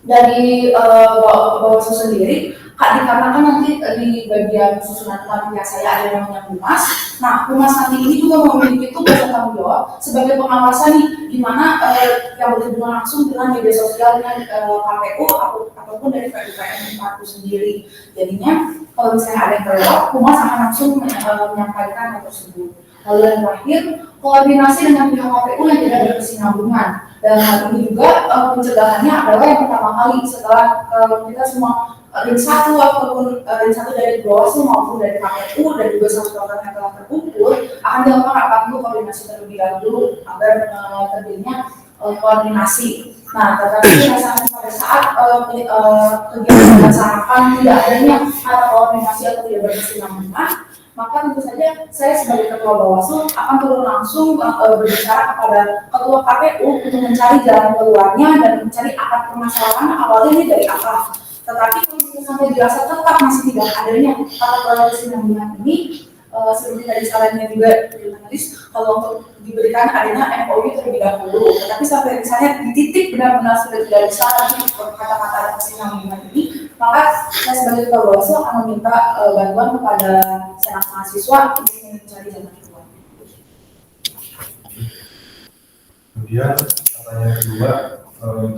dari Bawaslu sendiri dikarenakan nanti di bagian susunan panitia saya ada yang namanya humas. Nah, humas nanti ini juga memiliki tugas dan tanggung jawab sebagai pengawasan nih, di mana yang berhubungan langsung dengan media sosialnya KPU ataupun dari PUPM itu sendiri. Jadinya kalau misalnya ada yang terlewat, humas akan langsung menyampaikan hal tersebut. Lalu yang terakhir, koordinasi dengan pihak KPU yang tidak berkesinambungan. Dan hal ini juga pencegahannya adalah yang pertama kali setelah kita semua ring satu ataupun ring satu dari Bawaslu maupun dari KPU dan juga saudara yang telah terkumpul akan dilakukan rapat dulu koordinasi terlebih dahulu agar terjadinya koordinasi. Nah, tetapi misalnya pada saat kegiatan dilaksanakan tidak adanya atau koordinasi atau tidak berkesinambungan, maka tentu saja saya sebagai ketua Bawaslu akan turun langsung berbicara kepada ketua KPU untuk mencari jalan keluarnya dan mencari akar permasalahan awalnya ini dari apa. Tetapi kalau sampai dirasa tetap masih tidak adanya akar permasalahan ini, seperti tadi sarannya juga jurnalis, kalau untuk diberikan adanya MOU terlebih dahulu. Tetapi sampai misalnya di titik benar-benar sudah tidak bisa lagi kata-kata kesinambungan ini, maka saya sebagai ketua Bawaslu akan meminta bantuan kepada senat mahasiswa untuk mencari jalan keluar. Kemudian pertanyaan kedua,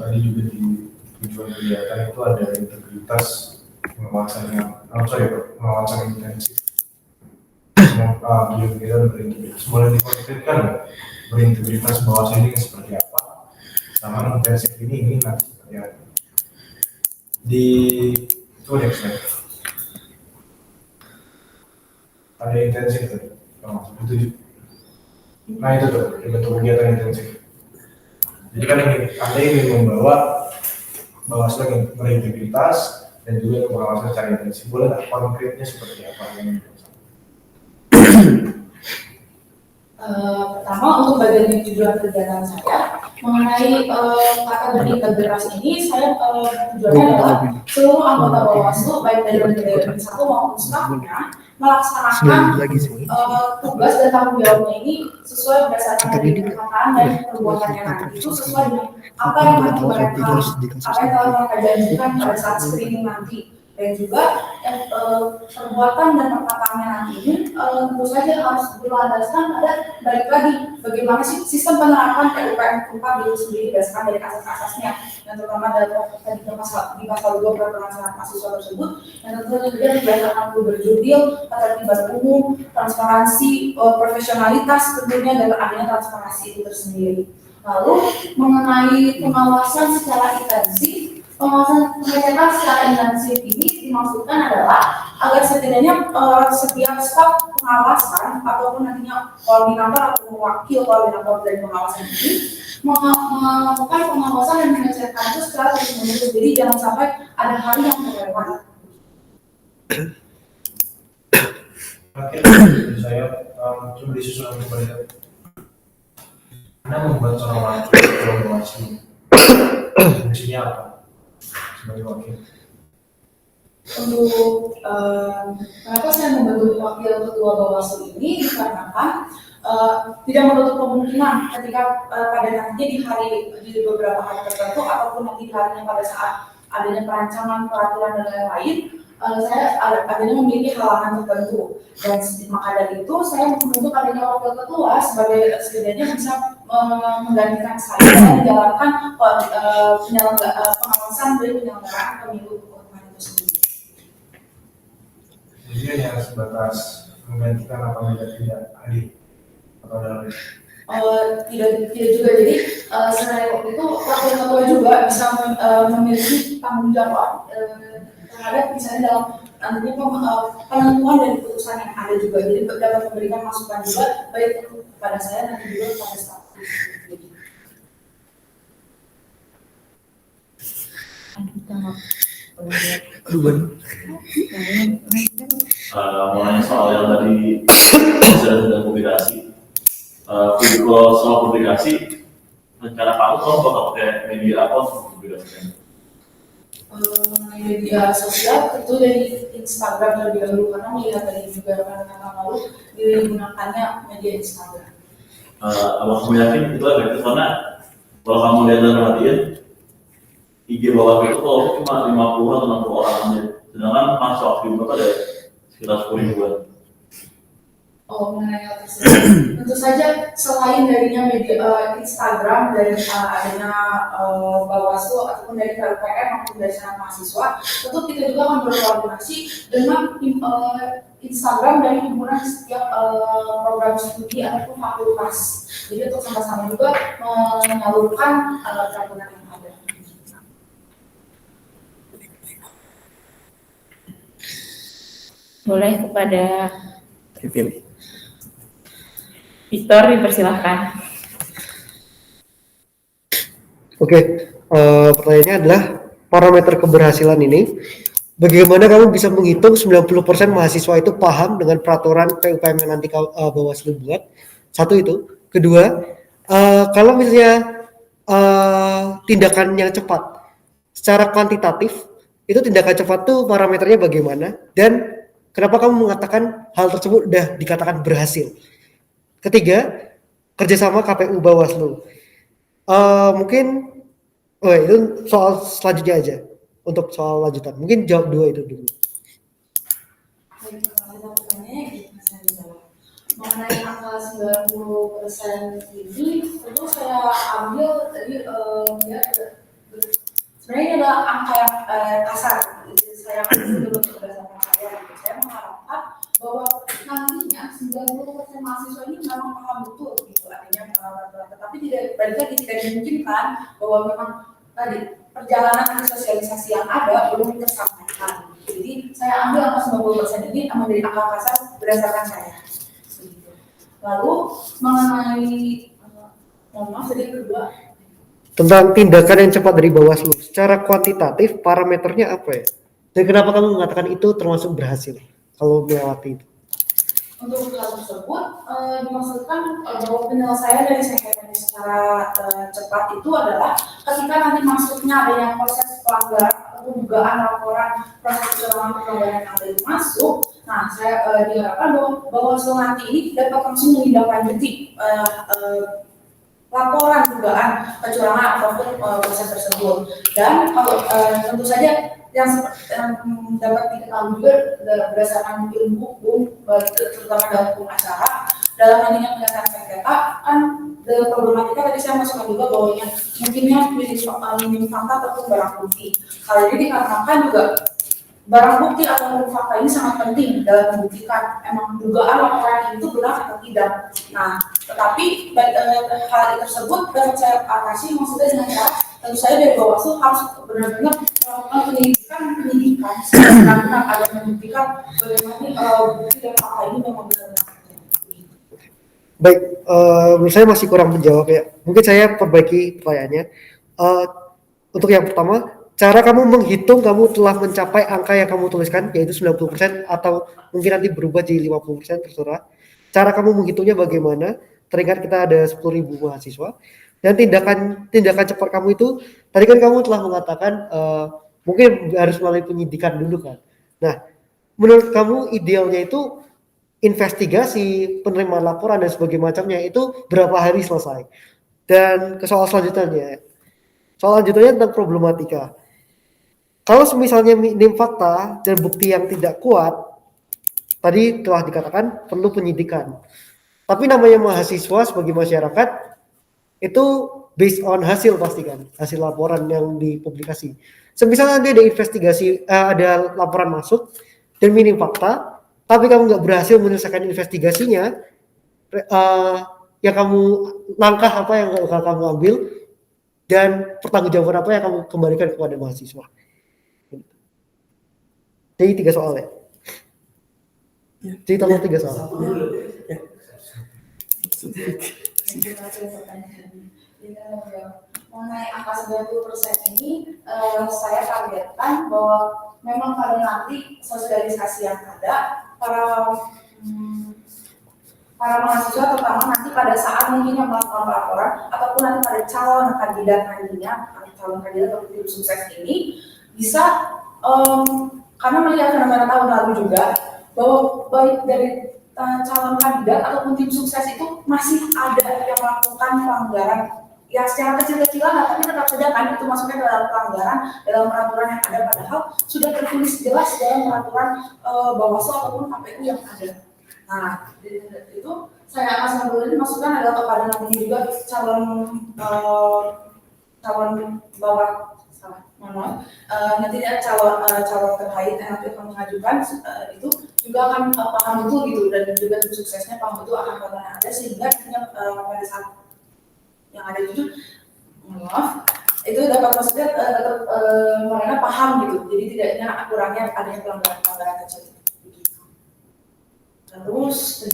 tadi juga di tujuan kegiatan itu ada integritas pengawasan pengawasan intensif. Kita berintegritas, boleh dikonkretkan nggak? Berintegritas Bawaslu ini seperti apa? Sama intensif ini nanti seperti apa? Di itu next slide. Ada intensif tadi, itu. Nah itu tuh bentuk kegiatan intensif. Jadi kan Anda ingin membawa Bawaslu yang berintegritas dan juga pengawasan secara intensif. Boleh nggak konkretnya seperti apa? Pertama untuk bagian tujuan kegiatan saya mengenai kata berintegrasi ini, saya tujuannya adalah seluruh anggota Bawaslu baik dari Ring 1 maupun stafnya melaksanakan tugas dan tanggung jawabnya ini sesuai berdasarkan dari perkataan dan perbuatannya nanti itu sesuai dengan apa yang nanti mereka apa yang telah mereka janjikan pada saat screening nanti. Dan juga perbuatan dan perkataannya nanti ini tentu saja harus berlandaskan pada balik lagi bagaimana sih sistem penerapan PUPM itu sendiri berdasarkan dari asas-asasnya yang terutama dari tadi di pasal 2 peraturan senat mahasiswa tersebut yang tentunya juga berdasarkan berjudil, ketertiban umum, transparansi, profesionalitas tentunya dan adanya transparansi itu tersendiri. Lalu mengenai pengawasan secara intensif, pengawasan pengecekan secara intensif ini dimaksudkan adalah agar setidaknya setiap staf pengawasan ataupun nantinya koordinator atau wakil koordinator dari pengawasan ini melakukan pengawasan dan mengecekkan itu secara terus-menerus. Jadi jangan sampai ada hari yang terlewat. Oke, saya coba disusun kembali. Anda membuat seorang Bawaslu, fungsinya apa? Sebagai wakil. Untuk kenapa saya membentuk wakil ketua Bawaslu ini dikarenakan tidak menutup kemungkinan ketika pada nantinya di beberapa hari tertentu ataupun nanti di harinya pada saat adanya perancangan peraturan dan lain-lain, saya adanya memiliki halangan tertentu dan maka dari itu saya membentuk adanya wakil ketua sebagai setidaknya bisa menggantikan saya dan menjalankan pengawasan dari penyelenggaraan pemilu itu sendiri. Jadi hanya sebatas menggantikan apabila tidak hadir atau dalam tidak juga. Jadi selain waktu itu wakil ketua juga bisa memiliki tanggung jawab terhadap misalnya dalam nantinya penentuan dan keputusan yang ada juga. Jadi dapat memberikan masukan juga baik kepada saya nanti juga kepada staf. Mau nanya soal yang tadi sudah publikasi Kalau soal publikasi, rencana kamu bakal pakai media apa untuk publikasikan? Mengenai media sosial tentu dari Instagram terlebih dahulu karena melihat dari juga rekan-rekan lalu digunakannya media Instagram. Abang kamu yakin itu efektif karena kalau kamu lihat dan perhatiin IG bawah itu kalau cuma 50 atau 60 orang aja, sedangkan masa aktif itu ada sekitar 10 ribuan. Oh, mengenai hal tersebut, tentu saja selain darinya media Instagram dari adanya Bawaslu ataupun dari KPM maupun dari sana mahasiswa, tentu kita juga akan berkoordinasi dengan Instagram dari himpunan setiap program studi ataupun fakultas. Jadi untuk sama-sama juga menyalurkan campuran yang ada. Boleh kepada Dipilih. Victor dipersilahkan. Oke, pertanyaannya adalah parameter keberhasilan ini. Bagaimana kamu bisa menghitung 90% mahasiswa itu paham dengan peraturan PUPM yang nanti Bawaslu buat? Satu itu. Kedua, kalau misalnya tindakan yang cepat, secara kuantitatif, itu tindakan cepat tuh parameternya bagaimana? Dan kenapa kamu mengatakan hal tersebut udah dikatakan berhasil? Ketiga, kerjasama KPU Bawaslu. Mungkin, itu soal selanjutnya aja. Untuk soal lanjutan, mungkin jawab dua itu dulu. Baik, kalau pertanyaannya saya jawab. Mengenai angka 90% ini, tentu saya ambil dari sebenarnya ini adalah angka yang kasar. Jadi saya ambil dulu berdasarkan saya. Saya mengharapkan bahwa nantinya 90% mahasiswa ini memang paham betul gitu artinya tetapi tidak berarti lagi tidak dimungkinkan bahwa memang tadi perjalanan sosialisasi yang ada belum tersampaikan. Jadi saya ambil angka 90% ini menjadi angka kasar berdasarkan saya. Begitu. Lalu mengenai mohon maaf tadi kedua Tentang tindakan yang cepat dari Bawaslu, secara kuantitatif parameternya apa ya? Dan kenapa kamu mengatakan itu termasuk berhasil kalau melewati itu? untuk hal tersebut dimaksudkan bahwa penyelesaian dari sengketa ini secara cepat itu adalah ketika nanti masuknya adanya proses pelanggaran atau dugaan laporan proses kecurangan pelanggaran yang ada itu masuk. Nah, saya diharapkan bahwa Bawaslu nanti ini dapat langsung menindaklanjuti laporan dugaan kecurangan ataupun proses tersebut. Dan kalau tentu saja yang dapat diketahui juga berdasarkan ilmu hukum, terutama dalam hukum acara, dalam nantinya penyelesaian sengketa kan problematika tadi saya masukkan juga bahwa mungkinnya minim fakta ataupun barang bukti. Hal ini dikarenakan juga barang bukti atau fakta ini sangat penting dalam membuktikan emang dugaan laporan itu benar atau tidak. Nah, tetapi hal tersebut dapat saya atasi maksudnya dengan cara tentu saja dari Bawaslu harus benar-benar melakukan penyidikan benar-benar ada membuktikan bagaimana bukti dan fakta ini memang benar-benar. Baik, menurut saya masih kurang menjawab ya. Mungkin saya perbaiki pertanyaannya. Untuk yang pertama, cara kamu menghitung kamu telah mencapai angka yang kamu tuliskan yaitu 90% atau mungkin nanti berubah jadi 50% terserah. Cara kamu menghitungnya bagaimana? Teringat kita ada 10.000 mahasiswa dan tindakan cepat kamu itu tadi kan kamu telah mengatakan mungkin harus melalui penyidikan dulu kan. Nah, menurut kamu idealnya itu investigasi, penerimaan laporan dan sebagainya macamnya itu berapa hari selesai? Dan ke soal selanjutnya. Soal lanjutannya tentang problematika. Kalau misalnya minim fakta dan bukti yang tidak kuat, tadi telah dikatakan perlu penyidikan. Tapi namanya mahasiswa sebagai masyarakat itu based on hasil pasti kan, hasil laporan yang dipublikasi. Misalnya nanti ada investigasi, ada laporan masuk dan minim fakta, tapi kamu nggak berhasil menyelesaikan investigasinya, yang kamu langkah apa yang kamu ambil dan pertanggungjawaban apa yang kamu kembalikan kepada mahasiswa. Jadi 3 soal ya. Jadi tolong 3 soal. Mengenai angka 90% ini, saya targetkan bahwa memang pada nanti sosialisasi yang ada para para mahasiswa, terutama nanti pada saat mungkin yang melakukan pelaporan ataupun nanti pada calon kandidat nantinya, calon kandidat atau tim sukses ini bisa karena melihat fenomena tahun lalu juga bahwa baik dari calon kandidat ataupun tim sukses itu masih ada yang melakukan pelanggaran ya secara kecil-kecilan tapi tetap saja kan itu masuknya dalam pelanggaran dalam peraturan yang ada, padahal sudah tertulis jelas dalam peraturan Bawaslu ataupun KPU yang ada. Nah, itu saya akan sambil ini masukkan adalah kepada nantinya juga calon bawah nantinya calon terkait yang nanti akan mengajukan itu juga akan paham betul gitu, dan juga tim suksesnya paham betul akan peraturan yang ada, sehingga nantinya pada saat yang ada itu itu dapat maksudnya tetap mereka paham gitu, jadi tidaknya kurangnya adanya pelanggaran kecil. Terus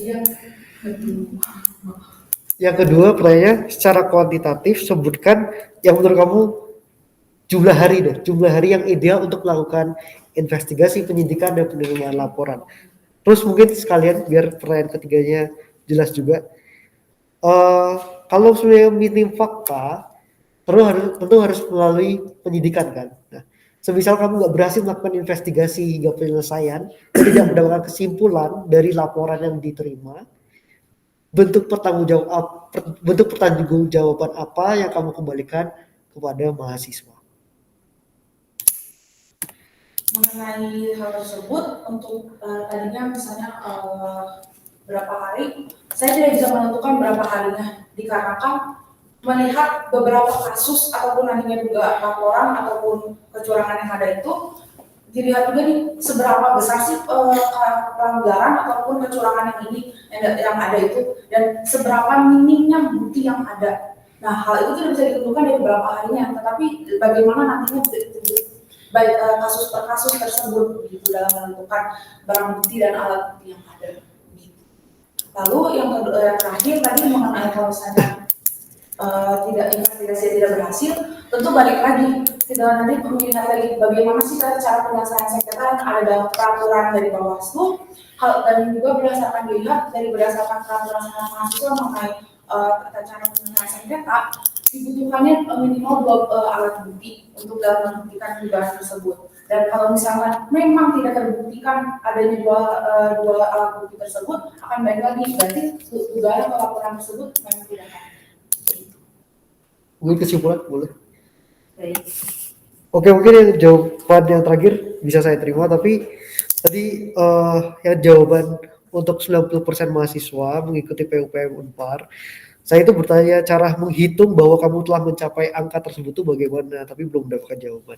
Yang kedua, pertanyaannya secara kuantitatif sebutkan yang menurut kamu jumlah hari yang ideal untuk melakukan investigasi, penyidikan, dan penerimaan laporan. Terus mungkin sekalian biar pertanyaan ketiganya jelas juga. Kalau sudah minim fakta, tentu harus melalui penyidikan kan. Nah, semisal kamu nggak berhasil melakukan investigasi hingga penyelesaian, tidak mendapatkan kesimpulan dari laporan yang diterima, bentuk pertanggungjawaban apa yang kamu kembalikan kepada mahasiswa? mengenai hal tersebut untuk tadinya misalnya berapa hari, saya tidak bisa menentukan berapa harinya dikarenakan melihat beberapa kasus ataupun nantinya juga laporan ataupun kecurangan yang ada itu dilihat juga nih seberapa besar sih pelanggaran ataupun kecurangan yang ini yang ada itu, dan seberapa minimnya bukti yang ada. Nah, hal itu tidak bisa ditentukan dari beberapa harinya, tetapi bagaimana nantinya baik kasus per kasus tersebut gitu dalam menentukan barang bukti dan alat bukti yang ada. Gitu. Lalu yang terakhir tadi mengenai kalau misalnya investigasi tidak berhasil, tentu balik lagi kita nanti melihat lagi bagaimana sih cara penyelesaian sengketa yang ada dalam peraturan dari Bawaslu, dan juga berdasarkan peraturan mahasiswa mengenai cara penyelesaian sengketa, dibutuhkannya minimal 2 alat bukti untuk dalam membuktikan dugaan tersebut. Dan kalau misalkan memang tidak terbuktikan adanya dua alat bukti tersebut, akan balik lagi berarti dugaan atau laporan tersebut memang tidak ada. Mungkin kesimpulan boleh. Baik. Oke, mungkin yang jawaban yang terakhir bisa saya terima, tapi tadi yang jawaban untuk 90% mahasiswa mengikuti PUPM Unpar, saya itu bertanya cara menghitung bahwa kamu telah mencapai angka tersebut itu bagaimana, tapi belum mendapatkan jawaban.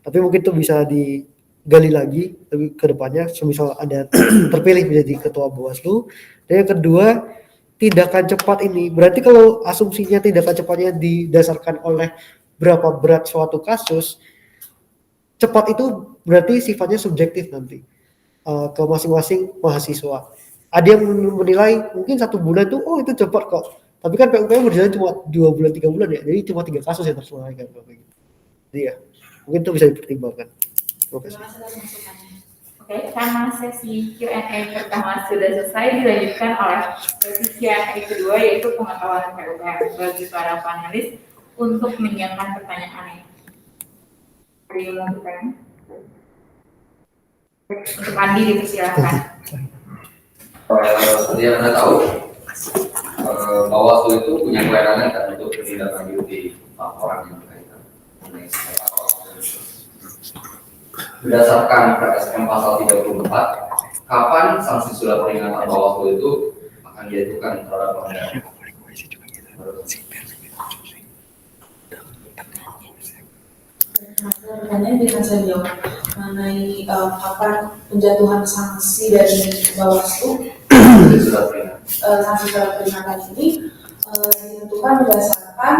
Tapi mungkin itu bisa digali lagi ke depannya, semisal Anda terpilih menjadi ketua Bawaslu. Dan yang kedua, tindakan cepat ini, berarti kalau asumsinya tindakan cepatnya didasarkan oleh berapa berat suatu kasus, cepat itu berarti sifatnya subjektif nanti ke masing-masing mahasiswa. Ada yang menilai mungkin 1 bulan tuh, oh itu cepat kok. Tapi kan PUPM berjalan cuma 2 bulan 3 bulan ya, jadi cuma 3 kasus yang terselesaikan. Jadi ya, mungkin itu bisa dipertimbangkan. Terima kasih. Oke, karena sesi Q&A pertama sudah selesai, dilanjutkan oleh sesi Q&A kedua yaitu pengetahuan PUPM bagi para panelis untuk menyiapkan pertanyaannya. Ada yang mau bertanya? Untuk Andi dipersilakan. Seperti yang Anda tahu, Bawaslu itu punya kewenangan kan untuk menindaklanjuti laporan yang berkaitan mengenai sengketa Bawaslu. Berdasarkan PSM pasal 34, kapan sanksi surat peringatan Bawaslu itu akan dijatuhkan terhadap pelanggaran? Pertanyaan dengan saya jawab mengenai kapan penjatuhan sanksi dari Bawaslu, sanksi surat peringatan ini ditentukan berdasarkan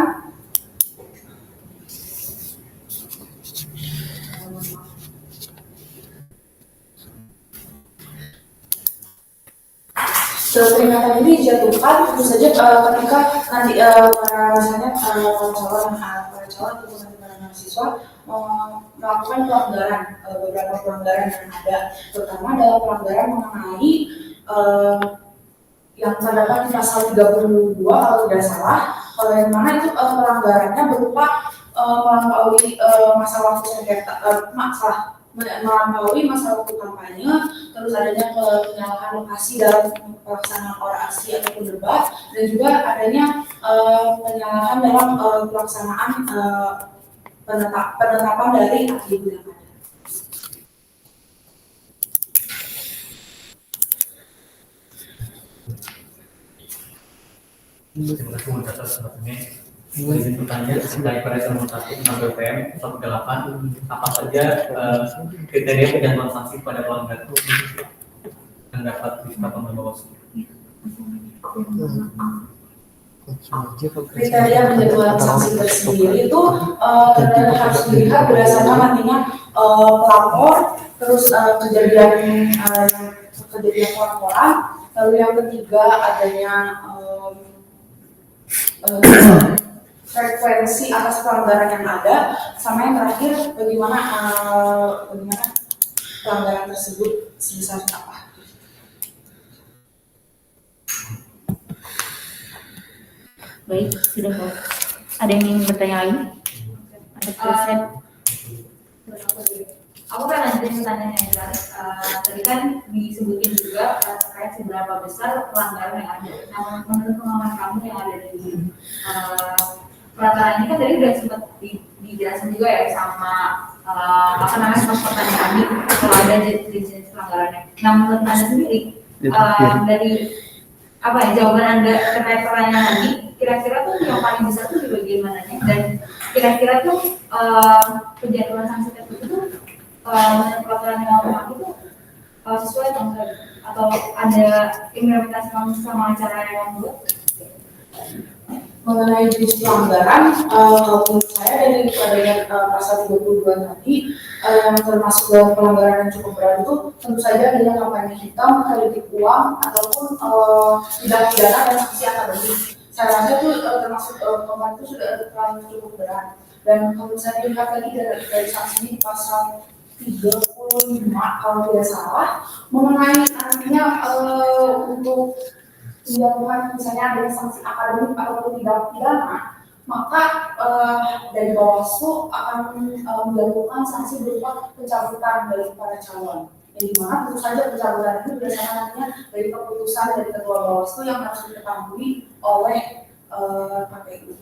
surat peringatan ini dijatuhkan tentu saja ketika nanti para misalnya calon ataupun para mahasiswa melakukan pelanggaran, beberapa pelanggaran yang ada, terutama dalam pelanggaran mengenai yang terdapat di pasal 32 kalau tidak salah, kalau yang mana itu pelanggarannya berupa melampaui masa waktu sengketa, melampaui masa waktu kampanye, terus adanya penyalahan lokasi dalam pelaksanaan orasi ataupun debat, dan juga adanya penyalahan dalam pelaksanaan penetapan dari ahli pilkada. Terima kasih untuk atas sebetulnya. Izin bertanya terkait pada nomor 1 tentang BPM 18, apa saja kriteria penjatuhan sanksi pada pelanggar itu yang dapat ditetapkan oleh Bawaslu? Kriteria penjatuhan sanksi tersendiri itu harus dilihat berdasarkan nantinya pelapor, terus kejadian laporan, lalu yang ketiga adanya frekuensi atas pelanggaran yang ada, sama yang terakhir bagaimana pelanggaran tersebut sebesar apa. Baik, sudah Pak. Ada yang ingin bertanya lagi? Ada presiden? Aku kan lanjutin pertanyaan yang jelas. Tadi kan disebutin juga terkait seberapa besar pelanggaran yang ada. Nah, menurut pengalaman kamu yang ada di peraturan ini kan tadi udah sempat dijelasin juga ya sama apa namanya sama pertanyaan kami kalau ada jenis pelanggarannya. Nah, menurut Anda sendiri dari apa ya jawaban Anda terkait pertanyaan tadi, kira-kira tuh yang paling besar tuh di bagian mananya, dan kira-kira tuh penjatuhan sanksi tertentu tuh menurut peraturan yang lama itu sesuai atau ada implementasi sama cara yang membuat? Mengenai jenis pelanggaran, kalau menurut saya dari adanya pasal 32 tadi yang termasuk dalam pelanggaran yang cukup berat itu tentu saja adanya kampanye hitam, politik uang, ataupun tindak pidana dan sanksi akademik. Saya rasa itu termasuk kampanye itu sudah terlalu cukup berat. Dan kalau saya lihat tadi dari sanksi di pasal 35 kalau tidak salah, mengenai nantinya untuk tindakan misalnya ada sanksi akademik ataupun tidak pidana, maka dari Bawaslu akan menjatuhkan sanksi berupa pencabutan dari para calon. Yang dimana tentu saja pencabutan itu berdasarkan nantinya dari keputusan dari Ketua Bawaslu yang harus diketahui oleh KPU.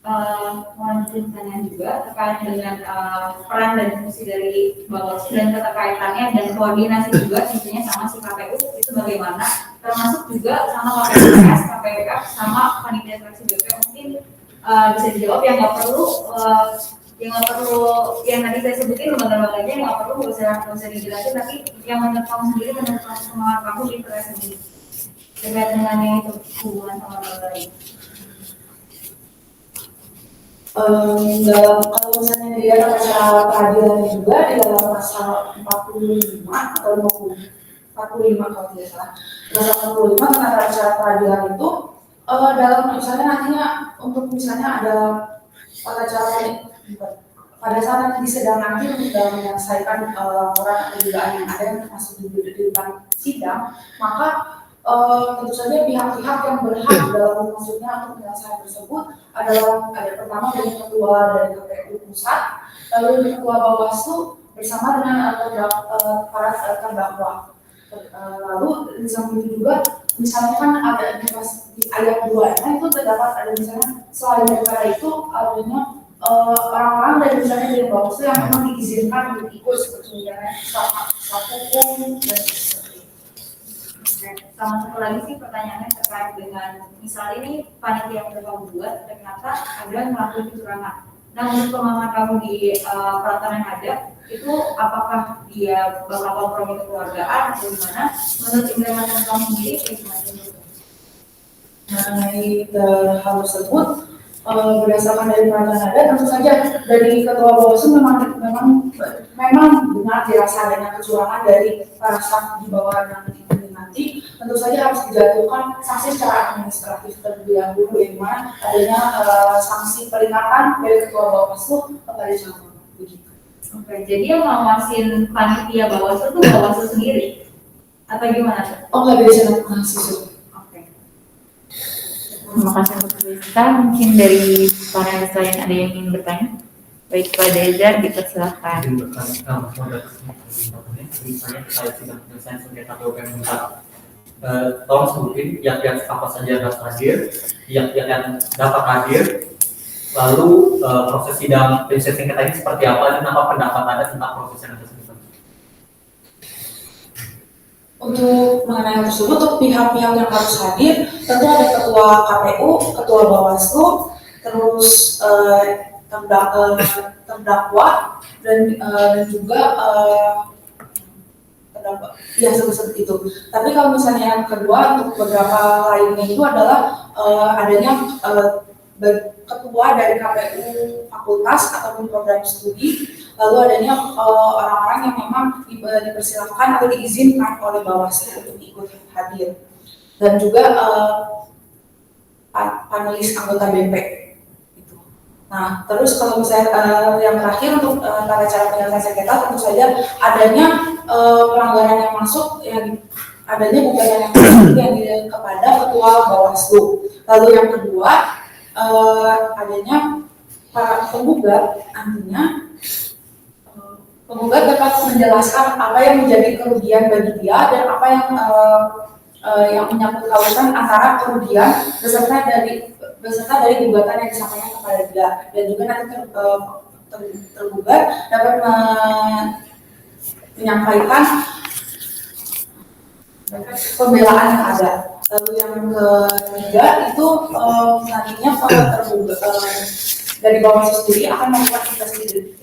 Melanjutkan pertanyaan juga terkait dengan peran dan fungsi dari Bawaslu dan keterkaitannya dan koordinasi juga tentunya sama si KPU itu bagaimana, termasuk juga sama KPUS, KPUF, sama panitia seleksi BPM. Mungkin bisa dijawab yang nggak perlu yang tadi saya sebutin lembaga-lembaganya yang nggak perlu bisa dijelasin, tapi yang menurut kamu sendiri, menurut pengalaman kamu di PRS sendiri terkait dengan yang itu hubungan sama lembaga ini. Kalau misalnya dilihat acara peradilan juga di dalam pasal 45 atau 45 kalau tidak salah, pasal 45 tentang acara peradilan itu dalam misalnya nantinya untuk misalnya ada pada saat nanti di sidang nanti untuk menyelesaikan laporan atau dugaan yang ada yang masuk di depan sidang, maka tentu saja pihak-pihak yang berhak dalam maksudnya untuk penyelesaian tersebut adalah ada pertama dari ketua dari KPU pusat, lalu ketua Bawaslu bersama dengan para terdakwa. Lalu di samping itu juga misalnya kan ada di ayat 2-nya itu terdapat ada misalnya selain daripada itu adanya orang-orang dari misalnya dari Bawaslu yang memang diizinkan untuk ikut seperti misalnya staf hukum dan sama satu lagi sih pertanyaannya terkait dengan misal ini panitia yang udah kamu buat ternyata ada melakukan kecurangan. Nah, menurut pengalaman kamu di peraturan yang ada itu apakah dia bakal kompromi kekeluargaan atau gimana? Menurut implementasi kamu sendiri gimana? Mengenai hal tersebut berdasarkan dari peraturan ada, tentu saja dari ketua Bawaslu memang benar dirasa adanya kecurangan dari para staf di bawah nanti tentu saja harus dijatuhkan sanksi secara administratif terlebih dahulu, yang mana adanya sanksi peringatan dari ketua Bawaslu kepada calon. Oke, jadi yang ngawasin panitia Bawaslu itu Bawaslu sendiri. Atau gimana tuh? Oh, nggak dari senat mahasiswa. Oke. Terima kasih untuk kita. Mungkin dari panelis lain ada yang ingin bertanya? Baik, Pak Dezar, dipersilakan. Izin bertanya, modal misalnya terkait sidang penyelesaian sengketa BUPM 4. Tolong sebutin pihak-pihak apa saja yang harus hadir, pihak-pihak yang dapat hadir, lalu proses sidang penyelesaian sengketa ini seperti apa dan apa pendapat Anda tentang proses yang ada tersebut? Untuk mengenai hal tersebut, untuk pihak-pihak yang harus hadir, tentu ada ketua KPU, ketua Bawaslu, terus terdakwa dan juga terdakwa. Ya, seperti itu. Tapi kalau misalnya yang kedua, untuk beberapa lainnya itu adalah adanya ketua dari KPU fakultas ataupun program studi, lalu adanya orang-orang yang memang dipersilahkan atau diizinkan oleh Bawaslu untuk ikut hadir, dan juga panelis anggota BP. Gitu. Nah, terus kalau misalnya yang terakhir untuk tata cara penyelesaian sengketa, tentu saja adanya pelanggaran yang masuk, yang adanya gugatan yang masuk yang kepada ketua Bawaslu. Lalu yang kedua, adanya para penggugat, artinya penggugat dapat menjelaskan apa yang menjadi kerugian bagi dia dan apa yang menyangkut kausan antara kerugian beserta dari gugatan yang disampaikan kepada dia, dan juga nanti tergugat dapat menyampaikan pembelaan yang ada. Lalu yang ketiga itu nantinya tergugat dari Bawaslu sendiri akan melakukan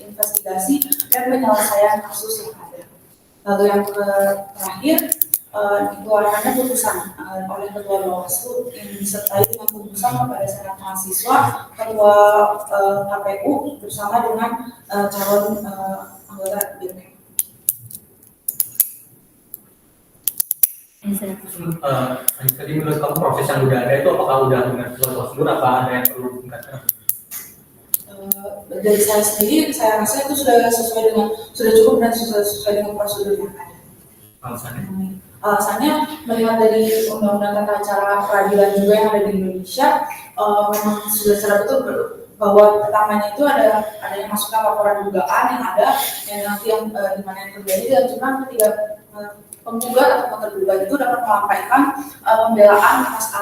investigasi dan penyelesaian kasus yang ada. Lalu yang terakhir dikeluarkannya putusan oleh ketua Bawaslu yang disertai dengan putusan kepada senat mahasiswa, ketua KPU bersama dengan calon anggota DPR. Tadi menurut kamu proses yang udah ada itu apakah udah dengan sesuai prosedur, apa ada yang perlu ditingkatkan? Dari saya sendiri, saya rasa itu sudah cukup dan sudah sesuai dengan prosedur yang ada. Alasannya? Alasannya melihat dari undang-undang tata cara peradilan juga yang ada di Indonesia, memang sudah secara betul bahwa pertamanya itu ada yang masukkan laporan dugaan yang ada, yang nanti yang dimana yang terjadi, dan juga ketika penggugat atau tergugat itu dapat melampaikan pembelaan atas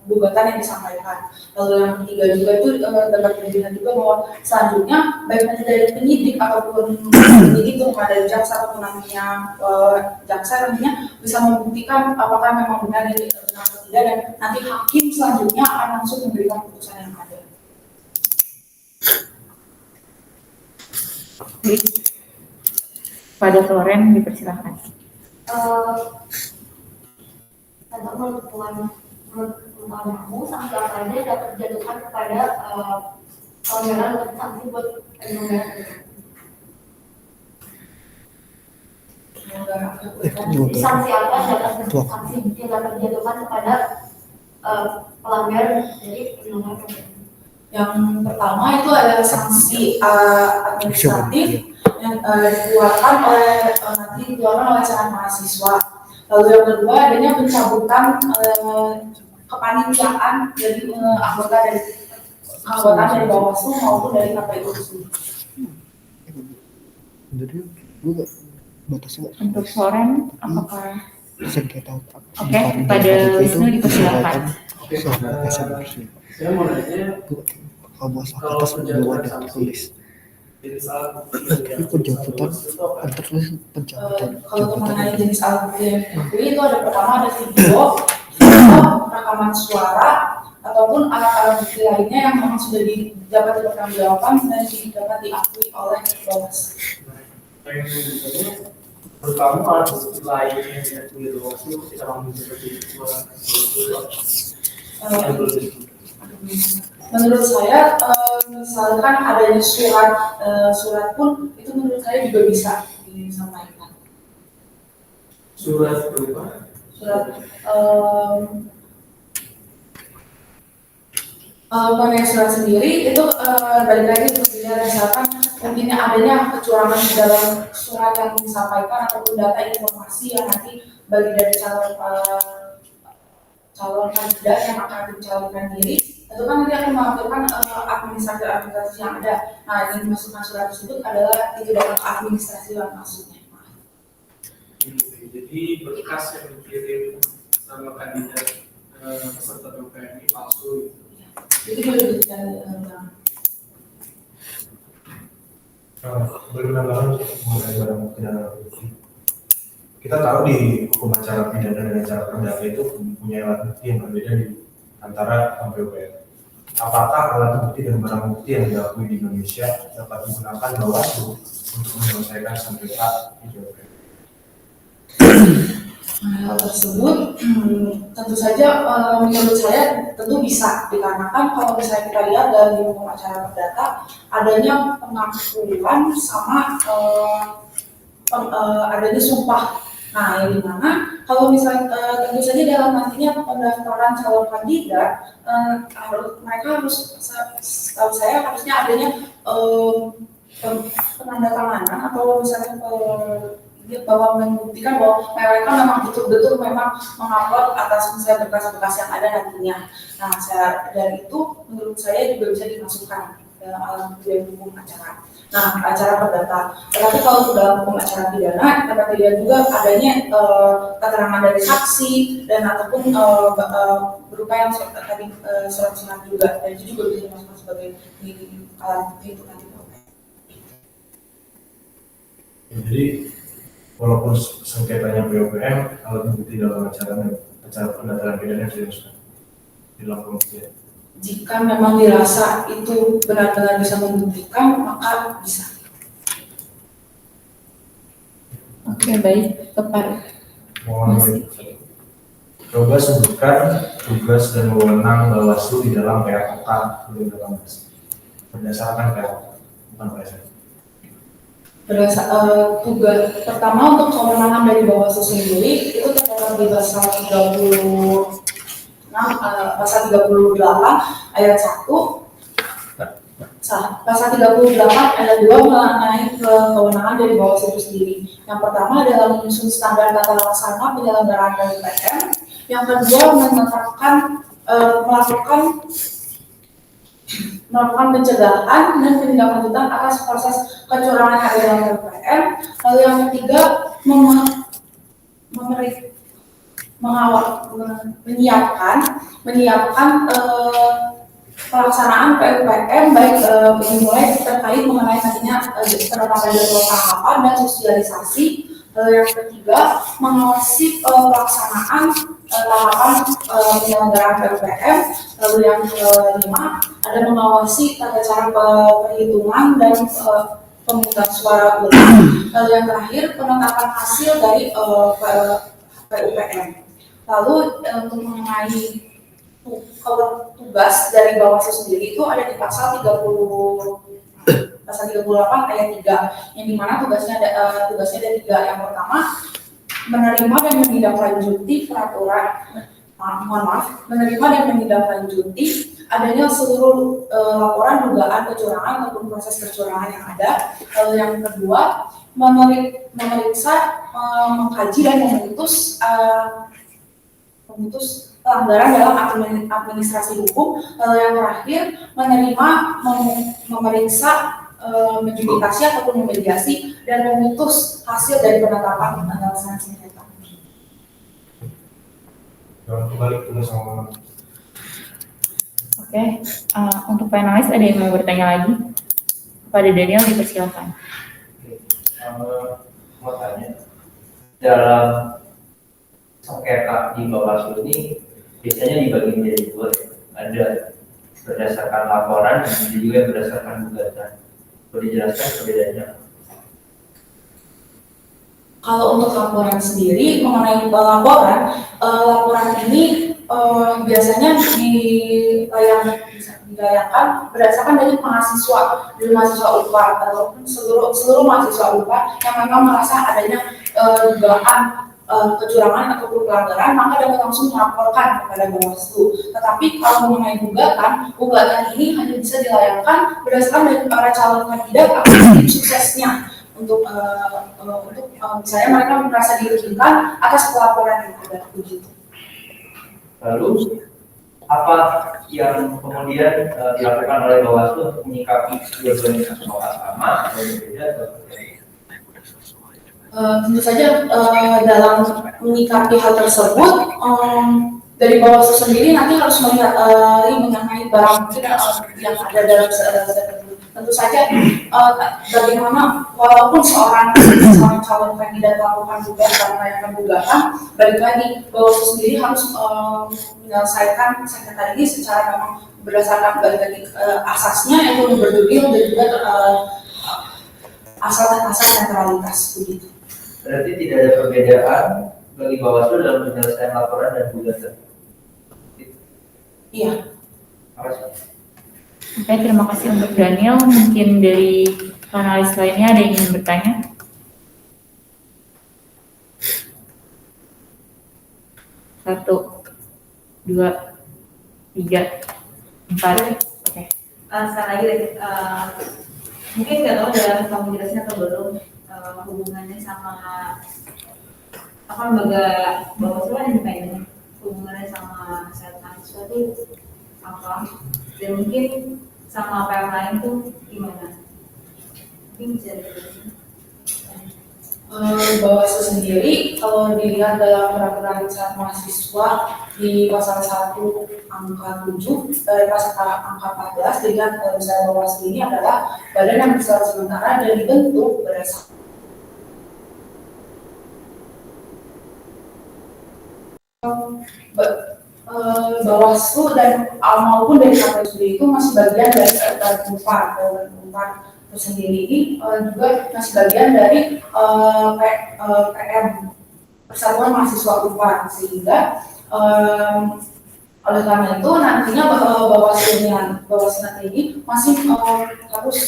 gugatan yang disampaikan. Lalu yang ketiga juga itu dapat dilihat juga bahwa selanjutnya baik nanti dari penyidik ataupun penyidik itu dari jaksa ataupun nantinya jaksa nantinya bisa membuktikan apakah memang benar ini atau tidak, dan nanti hakim selanjutnya akan langsung memberikan putusan yang ada. Pada Loren, dipersilakan. Menurut kamu sanksi apa aja dapat dijatuhkan kepada pelanggaran dan sanksi buat penyelenggaraan? Sanksi apa sanksi yang dapat dijatuhkan kepada pelanggar dari penyelenggaraan? Yang pertama itu adalah sanksi administratif yang dikeluarkan oleh senat mahasiswa. Lalu yang kedua adanya pencabutan kepanitiaan dari anggota dari Bawaslu maupun dari KPU sendiri. Untuk Loren, apakah sengketa? Oke, pada Wisnu dipersilakan. Saya mau nanya, kalau belum ada tulis. Tapi penjemputan tertulis penjemputan. Kalau mengenai jenis alat bukti yang dipilih itu ada pertama ada video, rekaman suara, ataupun alat-alat bukti lainnya yang memang sudah dapat dipertanggungjawabkan dan dapat diakui oleh Bawaslu. Menurut kamu alat bukti lain yang tidak boleh Bawaslu ketika kamu seperti Menurut saya, misalkan adanya surat pun itu menurut saya juga bisa disampaikan. surat berupa mengenai surat sendiri itu balik lagi misalkan mungkin adanya kecurangan di dalam surat yang disampaikan ataupun data informasi yang nanti bagi dari calon kandidat yang akan mencalonkan diri, itu kan nanti akan melakukan administrasi yang ada. Nah, yang dimasukkan surat tersebut adalah itu dalam administrasi yang maksudnya. Jadi berkas yang dikirim sama kandidat peserta PPM ini palsu. Itu juga diberikan Berkenaan mengenai barang bukti dan alat bukti. Kita tahu di hukum acara pidana dan acara perdata itu mempunyai alat bukti yang berbeda di antara PPM. Apakah alat bukti dan barang bukti yang diakui di Indonesia dapat digunakan Bawaslu untuk menyelesaikan sengketa di PPM? hal tersebut tentu saja menurut saya tentu bisa, dikarenakan kalau misalnya kita lihat dalam hukum acara perdata adanya pengakuan sama adanya sumpah. Nah, yang dimana kalau misalnya tentu saja dalam nantinya pendaftaran calon kandidat mereka harus, setahu saya harusnya adanya penandatanganan atau misalnya bahwa membuktikan bahwa mereka memang betul-betul memang mengupload atas misalnya berkas-berkas yang ada nantinya. Nah, dari itu menurut saya juga bisa dimasukkan dalam alat bukti hukum acara. Nah, acara perdata. Tetapi kalau dalam hukum acara pidana, kita lihat juga adanya keterangan dari saksi dan ataupun berupa yang tadi surat-surat juga, dan itu juga bisa dimasukkan sebagai alat bukti itu nanti. Jadi walaupun sengketanya POPM, alat bukti dalam acara pendaftaran pidana dimasukkan di dalam pembuktian. Jika memang dirasa itu benar-benar bisa membuktikan, maka bisa. Oke, baik, tepat. Mohon coba sebutkan tugas dan wewenang Bawaslu di dalam PRK 2018 berdasarkan PRK, bukan PSN. Tugas pertama untuk kewenangan dari Bawaslu sendiri itu terdapat di pasal 38 ayat 1, pasal 38 ayat 2 mengenai kewenangan dari Bawaslu itu sendiri. Yang pertama adalah menyusun standar tata laksana penyelenggaraan PPM. Yang kedua menetapkan melakukan pencegahan dan penindaklanjutan atas proses kecurangan yang ada dalam PPM. Lalu yang ketiga menyiapkan pelaksanaan PPM baik dimulai terkait mengenai nantinya penerapan jadwal tahapan dan sosialisasi. Yang ketiga mengawasi pelaksanaan tahapan penyelenggaraan PPM. Lalu yang kelima ada mengawasi tata cara perhitungan dan pemungutan suara ulang. Lalu yang terakhir penetapan hasil dari PUPM. Lalu untuk mengenai tugas dari Bawaslu sendiri itu ada di pasal 38 ayat 3, yang dimana tugasnya ada 3. Yang pertama menerima dan menindaklanjuti menerima dan menindaklanjuti adanya seluruh laporan dugaan kecurangan ataupun proses kecurangan yang ada. Lalu yang kedua memeriksa, mengkaji dan memutus pelanggaran dalam administrasi hukum. Lalu yang terakhir menerima, memeriksa, menjudikasi ataupun memediasi dan memutus hasil dari penetapan penyelesaian sengketa. Kembali ke sama. Oke, untuk panelis ada yang mau bertanya lagi? Kepada Daniel dipersilakan. Mau tanya, dalam sengketa di Bawaslu ini biasanya dibagi menjadi dua, ya. Ada berdasarkan laporan dan juga berdasarkan gugatan. Boleh dijelaskan perbedaannya? Kalau untuk laporan sendiri, mengenai laporan ini biasanya dilayangkan berdasarkan dari mahasiswa UNPAD ataupun seluruh mahasiswa UNPAD yang memang merasa adanya dugaan kecurangan ataupun pelanggaran, maka dapat langsung melaporkan kepada Bawaslu. Tetapi kalau mengenai gugatan ini hanya bisa dilayangkan berdasarkan dari para calon kandidat atau tim suksesnya untuk misalnya mereka merasa dirugikan atas pelaporan yang ada begitu. Lalu apa yang kemudian dilakukan oleh Bawaslu untuk menyikapi dua-duanya apakah sama atau berbeda atau Tentu saja dalam menyikapi hal tersebut dari Bawaslu sendiri nanti harus melihat mengenai barang bukti yang ada dalam tentu saja bagaimana walaupun seorang calon kandidat melakukan gugatan melayangkan gugatan, balik lagi Bawaslu sendiri harus menyelesaikan sengketa ini secara memang berdasarkan balik lagi asasnya yaitu berdudil dan juga asas netralitas begitu. berarti tidak ada perbedaan bagi Bawaslu dalam menyelesaikan laporan dan gugatan? Iya. Oke, terima kasih untuk Daniel. Mungkin dari panelis lainnya ada yang ingin bertanya? Satu, dua, tiga, empat. Oke. Sekali lagi, mungkin nggak tahu dalam kamu jelasnya atau belum hubungannya sama apa lembaga Bawaslu kan independen, hubungannya sama masyarakat mahasiswa itu apa? Dan mungkin sama apa yang lain tuh gimana? Mungkin bisa dijelasin. Bawaslu sendiri kalau dilihat dalam peraturan saat mahasiswa di pasal 1 angka 7 pasal angka 14 dilihat kalau misalnya Bawaslu ini adalah badan yang bersifat sementara dan dibentuk berdasarkan Bawaslu dan maupun dari KPU sendiri itu masih bagian dari Unpar itu sendiri ini juga masih bagian dari PM Persatuan Mahasiswa Unpar sehingga oleh karena itu nantinya Bawaslu nanti ini masih harus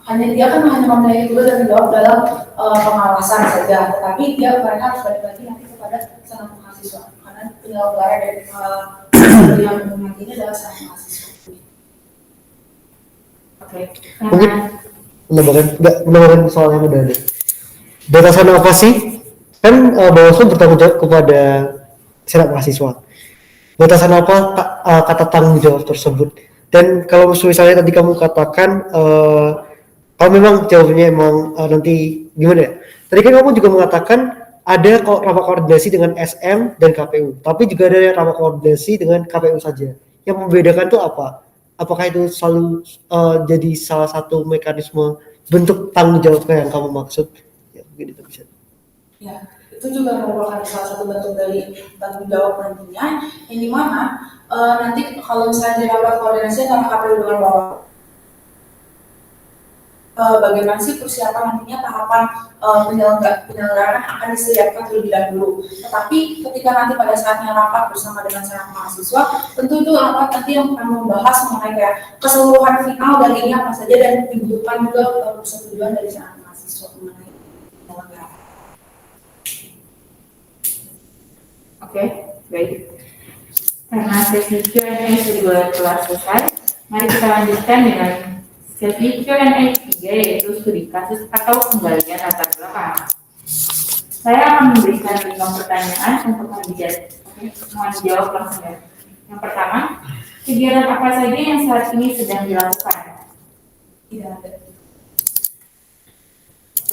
dia kan hanya memiliki tugas dan jawab dalam pengawasan saja, tetapi mereka harus balik lagi nanti kepada senat mahasiswa karena penyelenggara dari pemilihan umum nantinya adalah senat mahasiswa. Oke. Mungkin menambahkan soal yang udah ada. Batasan apa sih? Kan Bawaslu bertanggung jawab kepada senat mahasiswa. Batasan apa kata tanggung jawab tersebut? Dan kalau misalnya tadi kamu katakan kalau memang jawabannya emang nanti gimana ya? Tadi kan kamu juga mengatakan ada rapat koordinasi dengan SM dan KPU, tapi juga ada rapat koordinasi dengan KPU saja. Yang membedakan itu apa? Apakah itu selalu jadi salah satu mekanisme bentuk tanggung jawabnya yang kamu maksud? Ya, mungkin itu bisa. Ya, itu juga merupakan salah satu bentuk dari tanggung jawab nantinya, yang dimana nanti kalau misalnya di rapat koordinasi antara KPU dengan Bawaslu, bagaimana sih persiapan nantinya tahapan penyelenggaraan akan disiapkan terlebih dahulu. Tetapi ketika nanti pada saatnya rapat bersama dengan senat mahasiswa, tentu itu rapat nanti yang akan membahas mengenai kayak keseluruhan final dari ini apa saja dan dibutuhkan juga persetujuan dari senat mahasiswa mengenai penyelenggaraan. Oke, baik. Karena sesi Q&A sudah telah selesai, mari kita lanjutkan dengan sesi Q&A 3, yaitu studi kasus atau penggalian latar belakang. Saya akan memberikan 5 pertanyaan untuk kandidat. Oke, mohon dijawab langsung ya. Yang pertama, kegiatan apa saja yang saat ini sedang dilakukan? Tidak ada.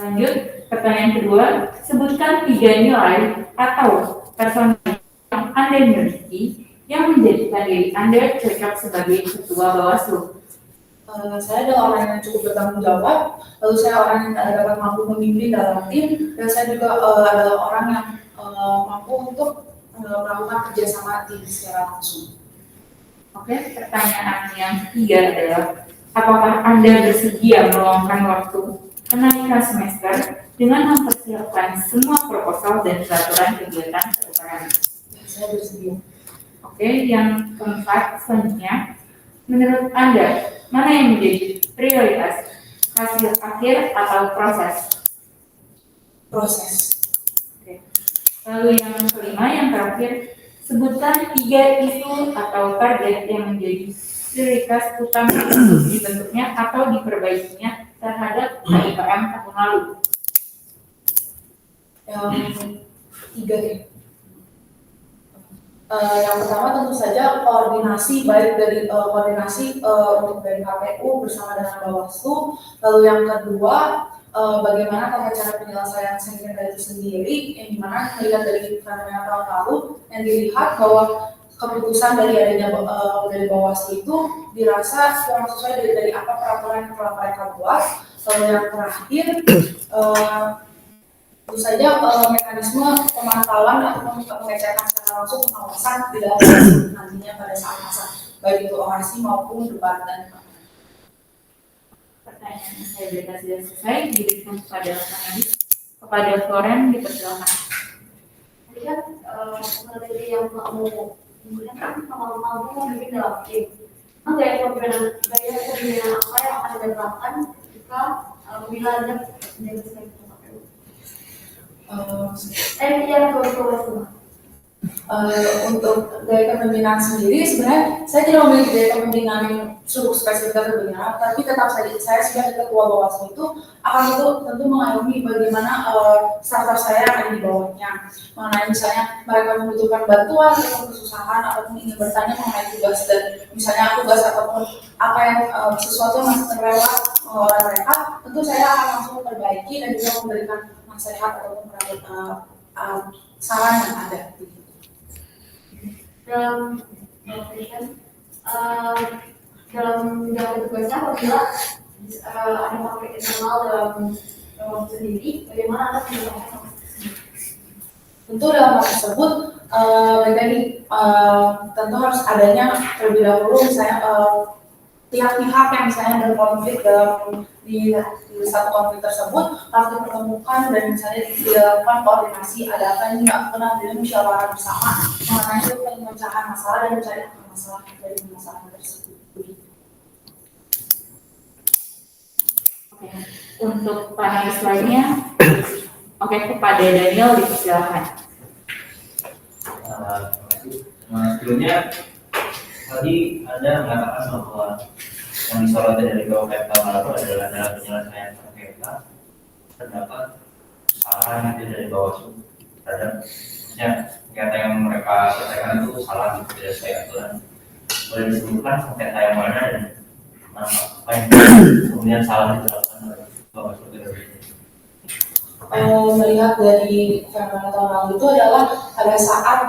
Lanjut, pertanyaan kedua, sebutkan 3 nilai atau personal yang Anda miliki yang menjadikan diri Anda cocok sebagai ketua Bawaslu. Saya adalah orang yang cukup bertanggung jawab, lalu saya orang yang dapat mampu memimpin dalam tim, dan saya juga adalah orang yang mampu untuk melakukan kerjasama tim secara langsung. Oke, pertanyaan yang ketiga adalah, apakah Anda bersedia meluangkan waktu kenaikan semester dengan mempersiapkan semua proposal dan peraturan kegiatan kedepannya? Saya bersedia. Oke, yang keempat selanjutnya, menurut Anda mana yang menjadi prioritas, hasil akhir atau proses? Proses. Lalu yang kelima, yang terakhir, sebutkan 3 isu atau target yang menjadi prioritas utama untuk dibentuknya atau diperbaikinya terhadap KIPM tahun lalu. Yang 3 ya. Yang pertama tentu saja koordinasi, baik dari koordinasi untuk dari KPU bersama dengan Bawaslu. Lalu yang kedua, bagaimana tata cara penyelesaian sengketa itu sendiri, yang dimana melihat dari fenomena tahun lalu yang dilihat bahwa keputusan dari adanya dari Bawaslu itu dirasa kurang sesuai dari apa peraturan yang telah mereka buat. Lalu yang terakhir, tentu saja mekanisme pemantauan atau pengecekan secara langsung pengawasan di dalam nantinya pada saat masa baik itu orasi maupun debat dan Pertanyaan saya berikan sudah selesai, diberikan kepada Floren, dipersilakan. Jadi kan materi yang kamu kemudian kan kamu bikin dalam tim. Nah, gaya kepemimpinan apa yang akan diterapkan jika wilayah menjadi yang berkuasa. Untuk gaya kepemimpinan sendiri sebenarnya saya tidak memiliki gaya kepemimpinan yang cukup spesifik sebenarnya, tapi tetap saja saya sebagai ketua Bawaslu itu akan tentu mengayomi bagaimana starter saya yang di bawahnya, mengenai misalnya mereka membutuhkan bantuan ataupun kesusahan ataupun ingin bertanya mengenai tugas dan misalnya tugas ataupun apa yang sesuatu yang masih terlewat oleh mereka, tentu saya akan langsung perbaiki dan juga memberikan nasihat ataupun saran yang ada. Dalam dalam tugasnya apabila ada konflik internal dalam sendiri, bagaimana Anda menyelesaikan? Tentu dalam hal tersebut, tentu harus adanya terlebih dahulu misalnya pihak-pihak yang misalnya berkonflik di satu konflik tersebut harus dipertemukan dan misalnya dilakukan koordinasi, ada apa yang dilakukan dengan musyawarah bersama mengenai pemecahan masalah dan mencari masalah dari masalah tersebut. Oke, untuk panelis lainnya, oke, kepada Daniel dipersilakan. Sebelumnya tadi Anda mengatakan bahwa yang disoroti dari BOPM tahun lalu adalah dalam penyelesaian sengketa terdapat kesalahan yang dari Bawaslu terhadap sengketa yang mereka selesaikan itu salah tidak sesuai aturan. Boleh disebutkan sengketa yang mana dan apa yang kemudian salah dilakukan oleh Bawaslu dari melihat dari fenomena tahun lalu itu adalah pada saat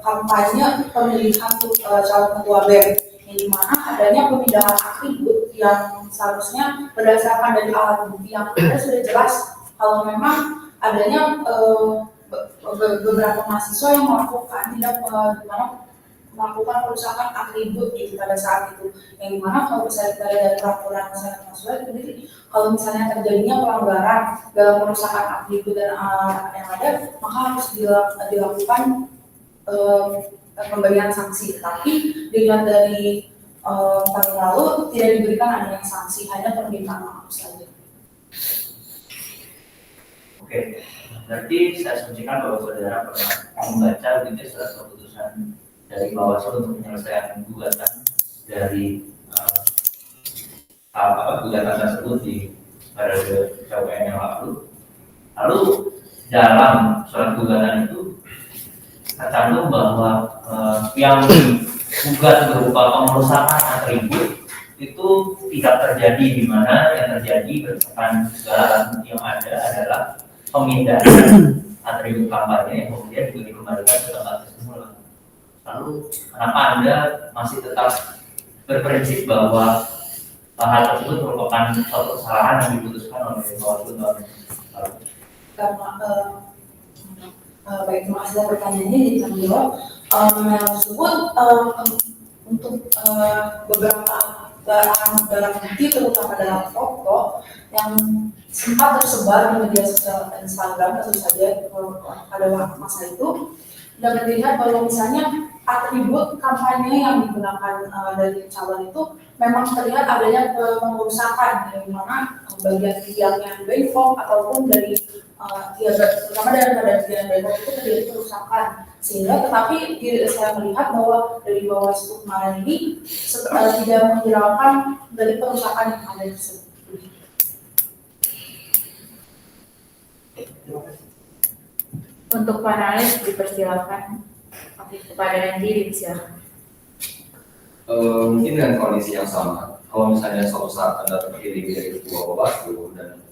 kampanye pemilihan calon ketua BEM yang dimana adanya pemindahan atribut yang seharusnya berdasarkan dari alat bukti yang ada sudah jelas kalau memang adanya beberapa mahasiswa yang melakukan melakukan perusakan atribut gitu pada saat itu yang dimana kalau misalnya kita dari peraturan misalnya mahasiswa itu kalau misalnya terjadinya pelanggaran dalam perusakan atribut dan yang ada maka harus dilakukan pemberian sanksi, tapi dilihat dari tahun lalu tidak diberikan adanya sanksi, hanya permintaan maaf saja. Oke, berarti saya asumsikan bahwa saudara pernah membaca gitu surat keputusan dari Bawaslu untuk menyelesaikan gugatan dari gugatan tersebut di periode KPM yang lalu. Lalu dalam surat gugatan itu tercantum bahwa yang digugat berupa pengerusakan atribut itu tidak terjadi, di mana yang terjadi berdasarkan segala alat bukti yang ada adalah pemindahan atribut kampanye yang kemudian juga dikembalikan ke tempat semula. Lalu kenapa Anda masih tetap berprinsip bahwa hal tersebut merupakan suatu kesalahan yang diputuskan oleh Bawaslu tahun lalu? Karena baik, terima kasih pertanyaannya di Tanjiro. Tersebut untuk beberapa barang bukti terutama dalam foto yang sempat tersebar di media sosial Instagram tentu saja pada masa itu dapat dilihat bahwa misalnya atribut kampanye yang digunakan dari calon itu memang terlihat adanya pengerusakan, di mana bagian yang dari form ataupun dari terutama dari bagian dari form itu terjadi kerusakan, sehingga tetapi saya melihat bahwa dari Bawaslu kemarin ini tidak menghiraukan dari kerusakan yang ada tersebut. Untuk panelis dipersilakan. Oke, kepada Randy dipersilakan. Mungkin dengan kondisi yang sama. Kalau misalnya suatu saat Anda terpilih dari ketua Bawaslu dan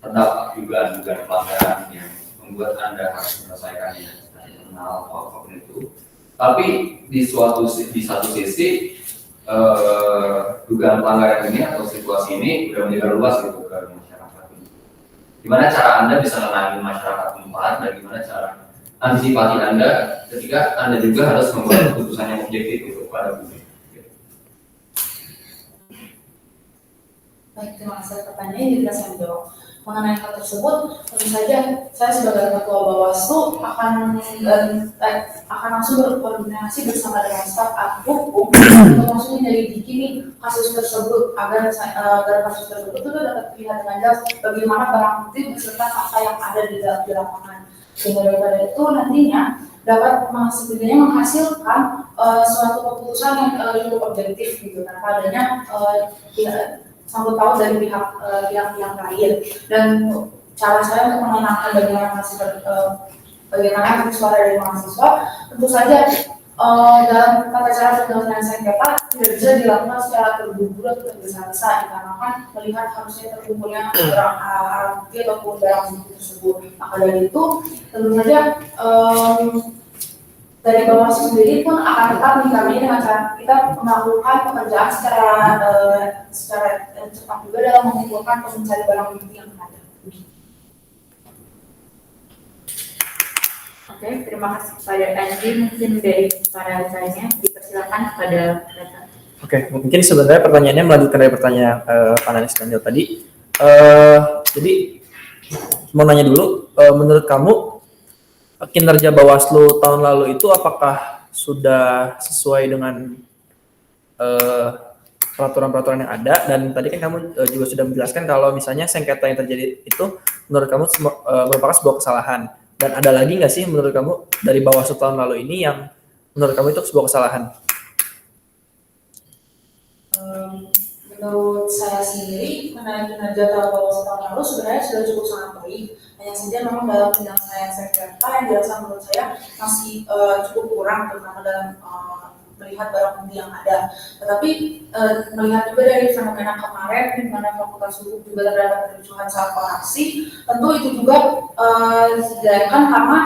terdapat dugaan pelanggaran yang membuat Anda harus menyelesaikannya dari internal atau apapun itu. Tapi di satu sisi dugaan pelanggaran ini atau situasi ini sudah menyebar luas gitu ke masyarakat. Gimana cara Anda bisa menangani masyarakat tempat dan gimana cara antisipasi Anda ketika Anda juga harus membuat keputusan yang objektif untuk pada publik. Baik, terima kasih pertanyaan yang bisa saya jawab. Mengenai hal tersebut, tentu saja saya sebagai ketua Bawaslu akan langsung berkoordinasi bersama dengan staf ahli hukum untuk langsung menyelidiki nih kasus tersebut agar kasus tersebut itu dapat terlihat dengan jelas bagaimana barang bukti beserta fakta yang ada di lapangan. Sehingga daripada itu nantinya dapat setidaknya menghasilkan suatu keputusan yang cukup objektif gitu, karena adanya sangkut paut dari pihak lain. Dan cara saya untuk menenangkan bagaimana suara dari mahasiswa, tentu saja dalam tata cara penyelesaian sengketa tidak bisa dilakukan secara terburu-buru atau tergesa-gesa, dikarenakan melihat harusnya terkumpulnya barang bukti ataupun barang bukti tersebut. Maka dari itu tentu saja dari Bawaslu sendiri pun akan tetap mendampingi dengan cara kita melakukan pekerjaan secara cepat juga dalam mengumpulkan atau mencari barang bukti yang ada. Oke, terima kasih kepada Andi. Mungkin dari para rekannya dipersilakan kepada rekan. Oke, mungkin sebenarnya pertanyaannya melanjutkan dari pertanyaan panelis Daniel tadi. Jadi mau nanya dulu, menurut kamu kinerja Bawaslu tahun lalu itu apakah sudah sesuai dengan peraturan-peraturan yang ada? Dan tadi kan kamu juga sudah menjelaskan kalau misalnya sengketa yang terjadi itu menurut kamu merupakan sebuah kesalahan. Dan ada lagi nggak sih menurut kamu dari Bawaslu tahun lalu ini yang menurut kamu itu sebuah kesalahan? Menurut saya sendiri, mengenai kinerja Bawaslu tahun lalu sebenarnya sudah cukup sangat baik. Hanya saja memang dalam bidang sengketa yang dirasa menurut saya masih cukup kurang, terutama dalam melihat barang bukti yang ada. Tetapi melihat juga dari fenomena kemarin, di mana Fakultas Hukum juga terdapat kericuhan saat orasi, tentu itu juga disediakan karena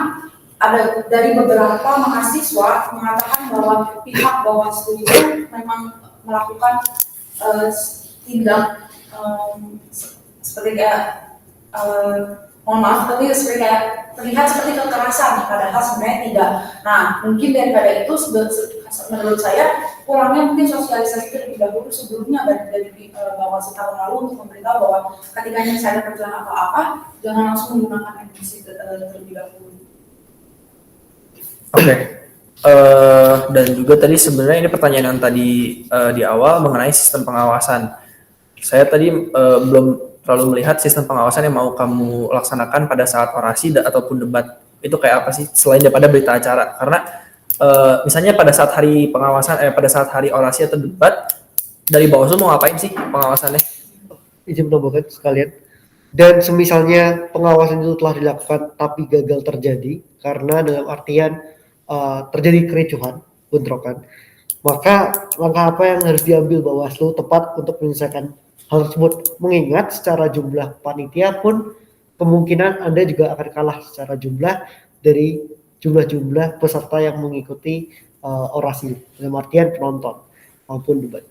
ada dari beberapa mahasiswa mengatakan bahwa pihak Bawaslu itu memang melakukan tindak seperti kayak mohon maaf, tapi seperti kayak terlihat seperti kekerasan, padahal sebenarnya tidak. Nah, mungkin daripada itu menurut saya kurangnya mungkin sosialisasi terlebih dahulu sebelumnya dari Bawaslu tahun lalu untuk memberitahu bahwa ketika ada perjalanan apa-apa jangan langsung menggunakan emosi terlebih dahulu. Oke. Dan juga tadi sebenarnya ini pertanyaan yang tadi di awal mengenai sistem pengawasan. Saya tadi belum terlalu melihat sistem pengawasan yang mau kamu laksanakan pada saat orasi ataupun debat. Itu kayak apa sih selain daripada berita acara? Karena misalnya pada saat hari pengawasan, pada saat hari orasi atau debat, dari Bawaslu mau ngapain sih pengawasannya? Izin menambahkan sekalian. Dan semisalnya pengawasan itu telah dilakukan tapi gagal terjadi karena dalam artian terjadi kericuhan, bentrokan, maka langkah apa yang harus diambil Bawaslu tepat untuk menyelesaikan hal tersebut, mengingat secara jumlah panitia pun kemungkinan Anda juga akan kalah secara jumlah dari jumlah peserta yang mengikuti orasi, dalam artian penonton maupun debat.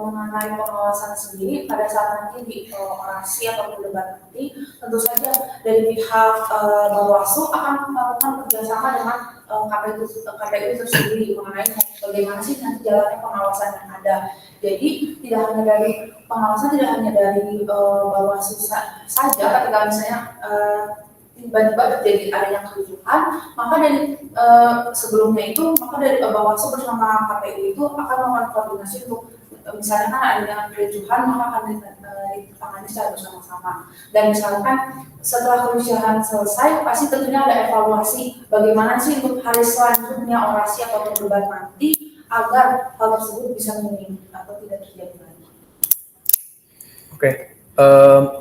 Mengenai pengawasan sendiri pada saat nanti di orasi atau debat nanti, tentu saja dari pihak Bawaslu akan melakukan kerjasama dengan KPU itu sendiri mengenai bagaimana sih nanti jalannya pengawasan yang ada. Jadi tidak hanya dari pengawasan, tidak hanya dari Bawaslu saja ketika misalnya tiba-tiba terjadi adanya kericuhan, maka dari sebelumnya itu, maka dari Bawaslu bersama KPU itu akan melakukan koordinasi untuk misalnya kan adanya kericuhan, maka akan ditangani secara bersama-sama. Dan misalkan setelah kericuhan selesai, pasti tentunya ada evaluasi bagaimana sih untuk hari selanjutnya orasi atau debat nanti agar hal tersebut bisa minim atau tidak terjadi lagi. Oke,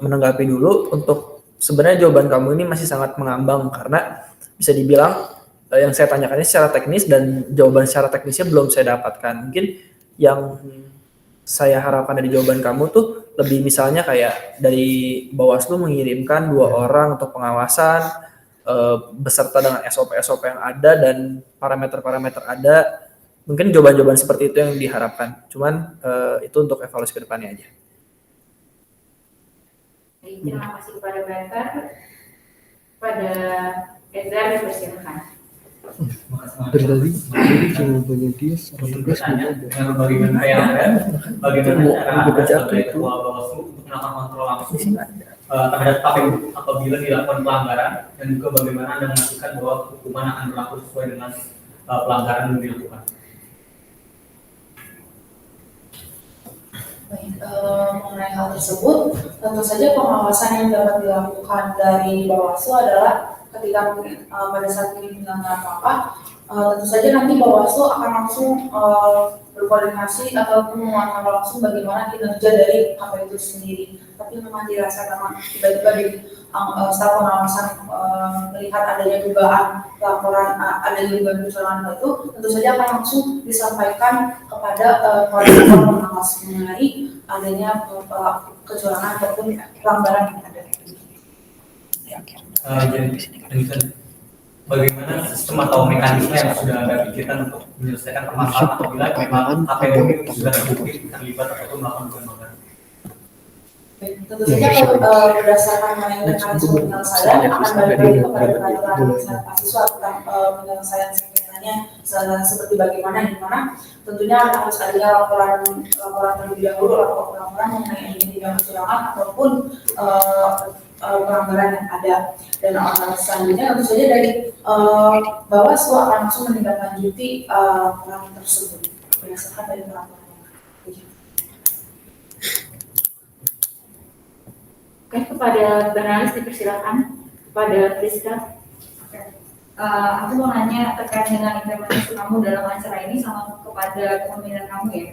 menanggapi dulu untuk sebenarnya jawaban kamu ini masih sangat mengambang karena bisa dibilang yang saya tanyakannya secara teknis dan jawaban secara teknisnya belum saya dapatkan. Mungkin yang saya harapkan dari jawaban kamu tuh lebih misalnya kayak dari Bawaslu mengirimkan 2 orang untuk pengawasan beserta dengan SOP-SOP yang ada dan parameter-parameter ada. Mungkin jawaban-jawaban seperti itu yang diharapkan. Cuman itu untuk evaluasi ke depannya aja. Terima kasih kepada Banter. Pada Ezra dipersilakan. Dari tadi jawabannya dia secara tegas belum ada. Bagaimana yang ada, bagaimana cara sebagai ketua Bawaslu untuk melakukan kontrol langsung terhadap KPU apabila dilakukan pelanggaran, dan juga bagaimana Anda memastikan bahwa hukuman akan berlaku sesuai dengan pelanggaran yang dilakukan. Baik, mengenai hal tersebut, tentu saja pengawasan yang dapat dilakukan dari Bawaslu adalah ketika pada saat ini melanggar apa, tentu saja nanti Bawaslu akan langsung berkoordinasi ataupun menguatkan langsung bagaimana kinerja dari KPU itu sendiri. Tapi memang dirasakan tiba-tiba di setelah pengawasan melihat adanya dugaan laporan adanya dugaan kecurangan itu, tentu saja akan langsung disampaikan kepada koordinator pengawas mengenai adanya kecurangan ataupun pelanggaran yang ada. Bagaimana sistem atau mekanisme yang sudah Anda pikirkan untuk menyelesaikan permasalahan apabila memang KPU ini sudah terbukti terlibat ataupun melakukan pelanggaran? Tentu saja kalau berdasarkan mekanisme penyelesaian akan balik lagi kepada peraturan mahasiswa tentang penyelesaian sengketanya seperti bagaimana di mana tentunya harus ada laporan terlebih dahulu, laporan mengenai tindak kecurangan ataupun pelanggaran yang ada, dan selanjutnya tentu saja dari Bawaslu akan langsung menindaklanjuti laporan tersebut berdasarkan dari laporan. Oke, kepada Bernalis dipersilakan. Kepada Priska. Aku mau nanya terkait dengan implementasi kamu dalam acara ini sama kepada kepemimpinan kamu ya.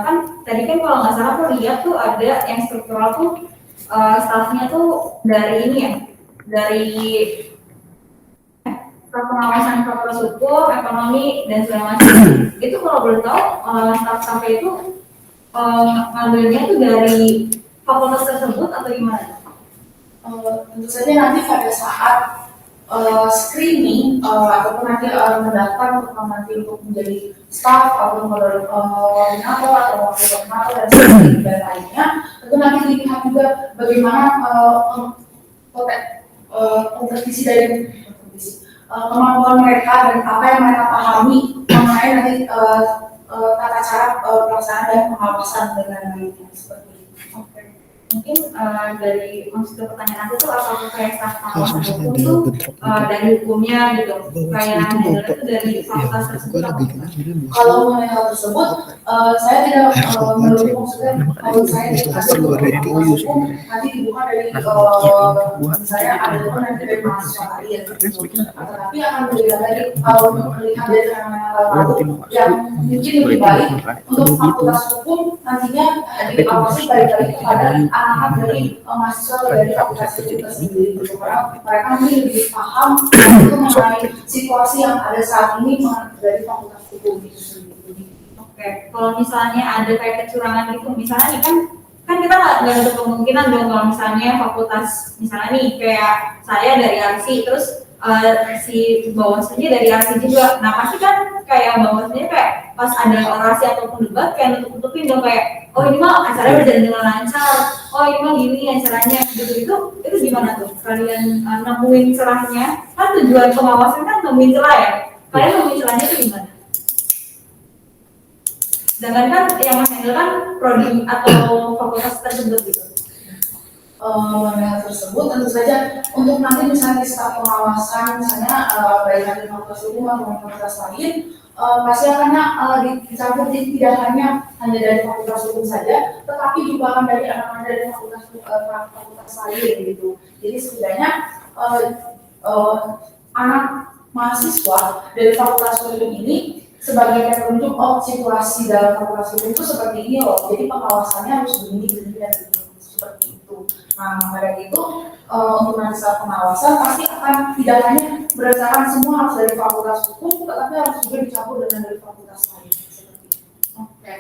Kan tadi kan kalau nggak salah aku lihat tuh ada yang struktural tuh staffnya tuh dari ini ya, dari pengawasan fakultas hukum, ekonomi dan segala macam. Itu kalau boleh tahu staff sampai itu ngambilnya tuh dari fakultas tersebut atau gimana? Tentu saja nanti pada saat screening ataupun nanti mendaftar untuk menjadi staff atau koordinator atau wakil koordinator dan sebagainya lainnya, tentu nanti dilihat juga bagaimana kompetisi dari kemampuan mereka dan apa yang mereka pahami mengenai nanti tata cara pelaksanaan dan pengawasan dengan lainnya seperti itu. Mungkin dari maksud pertanyaan aku tuh apakah kayak staff pengawasan hukum tuh dari hukumnya gitu, kayak itu dari fakultas tersebut? Kalau mengenai hal tersebut, saya tidak menurut maksudnya kalau saya di fakultas hukum nanti dibuka dari misalnya ada pun nanti dari mahasiswa lain, tetapi akan dilihat lagi kalau melihat dari fenomena yang mungkin lebih baik untuk fakultas hukum nantinya diawasi balik lagi kepada anak dari mahasiswa dari fakultas itu sendiri, karena mereka mungkin lebih paham untuk mengenai situasi yang ada saat ini dari fakultas hukum itu sendiri. Oke, kalau misalnya ada kayak kecurangan gitu, misalnya nih kan kita nggak ada kemungkinan dong kalau misalnya fakultas misalnya nih kayak saya dari ARSI terus si Bawaslunya dari ARSI juga. Nah pasti kan kayak Bawaslunya kayak pas ada orasi ataupun debat kayak nutup-nutupin dong kayak oh ini mah acaranya berjalan dengan lancar, oh ini mah gini acaranya gitu-gitu. Itu gimana tuh kalian nemuin celahnya? Kan tujuan pengawasan kan nemuin celah ya. Kalian nemuin celahnya itu gimana? Sedangkan kan yang Mas Hendel kan prodi atau fakultas tersebut gitu. mengenai hal tersebut. Tentu saja untuk nanti misalnya di staf pengawasan, misalnya baik dari fakultas hukum maupun fakultas lain, pasti akan dicampur tidak hanya dari fakultas hukum saja, tetapi juga akan dari anak-anak dari fakultas lain gitu. Jadi setidaknya anak mahasiswa dari fakultas hukum ini sebagai penunjuk situasi dalam fakultas hukum itu seperti ini loh. Jadi pengawasannya harus begini dan begini seperti itu. Nah, maka dari itu untuk nanti saat pengawasan pasti akan tidak hanya berdasarkan semua harus dari fakultas hukum, tetapi harus juga dicampur dengan dari fakultas lain. Seperti itu. Oke.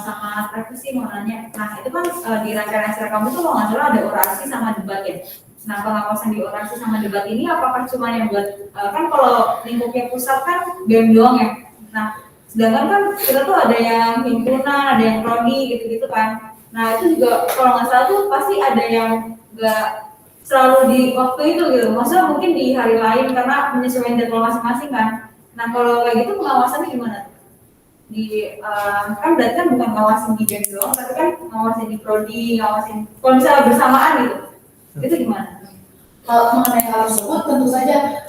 Sama aku sih mau nanya. Nah, itu kan di rangkaian acara kamu tuh kalau nggak salah ada orasi sama debat ya. Nah, pengawasan di orasi sama debat ini apakah cuma yang buat kan kalau lingkupnya pusat kan BEM doang ya. Nah, sedangkan kan kita tuh ada yang himpunan, ada yang prodi gitu-gitu kan. Nah, itu juga kalau nggak salah tuh pasti ada yang nggak selalu di waktu itu gitu. Maksudnya mungkin di hari lain karena menyesuaikan jadwal masing-masing kan. Nah, kalau kayak gitu pengawasannya gimana? Di kan berarti kan bukan ngawasin di BEM doang, tapi kan ngawasin di prodi, ngawasin kalau misalnya bersamaan gitu. Itu gimana? Mengenai hal tersebut tentu saja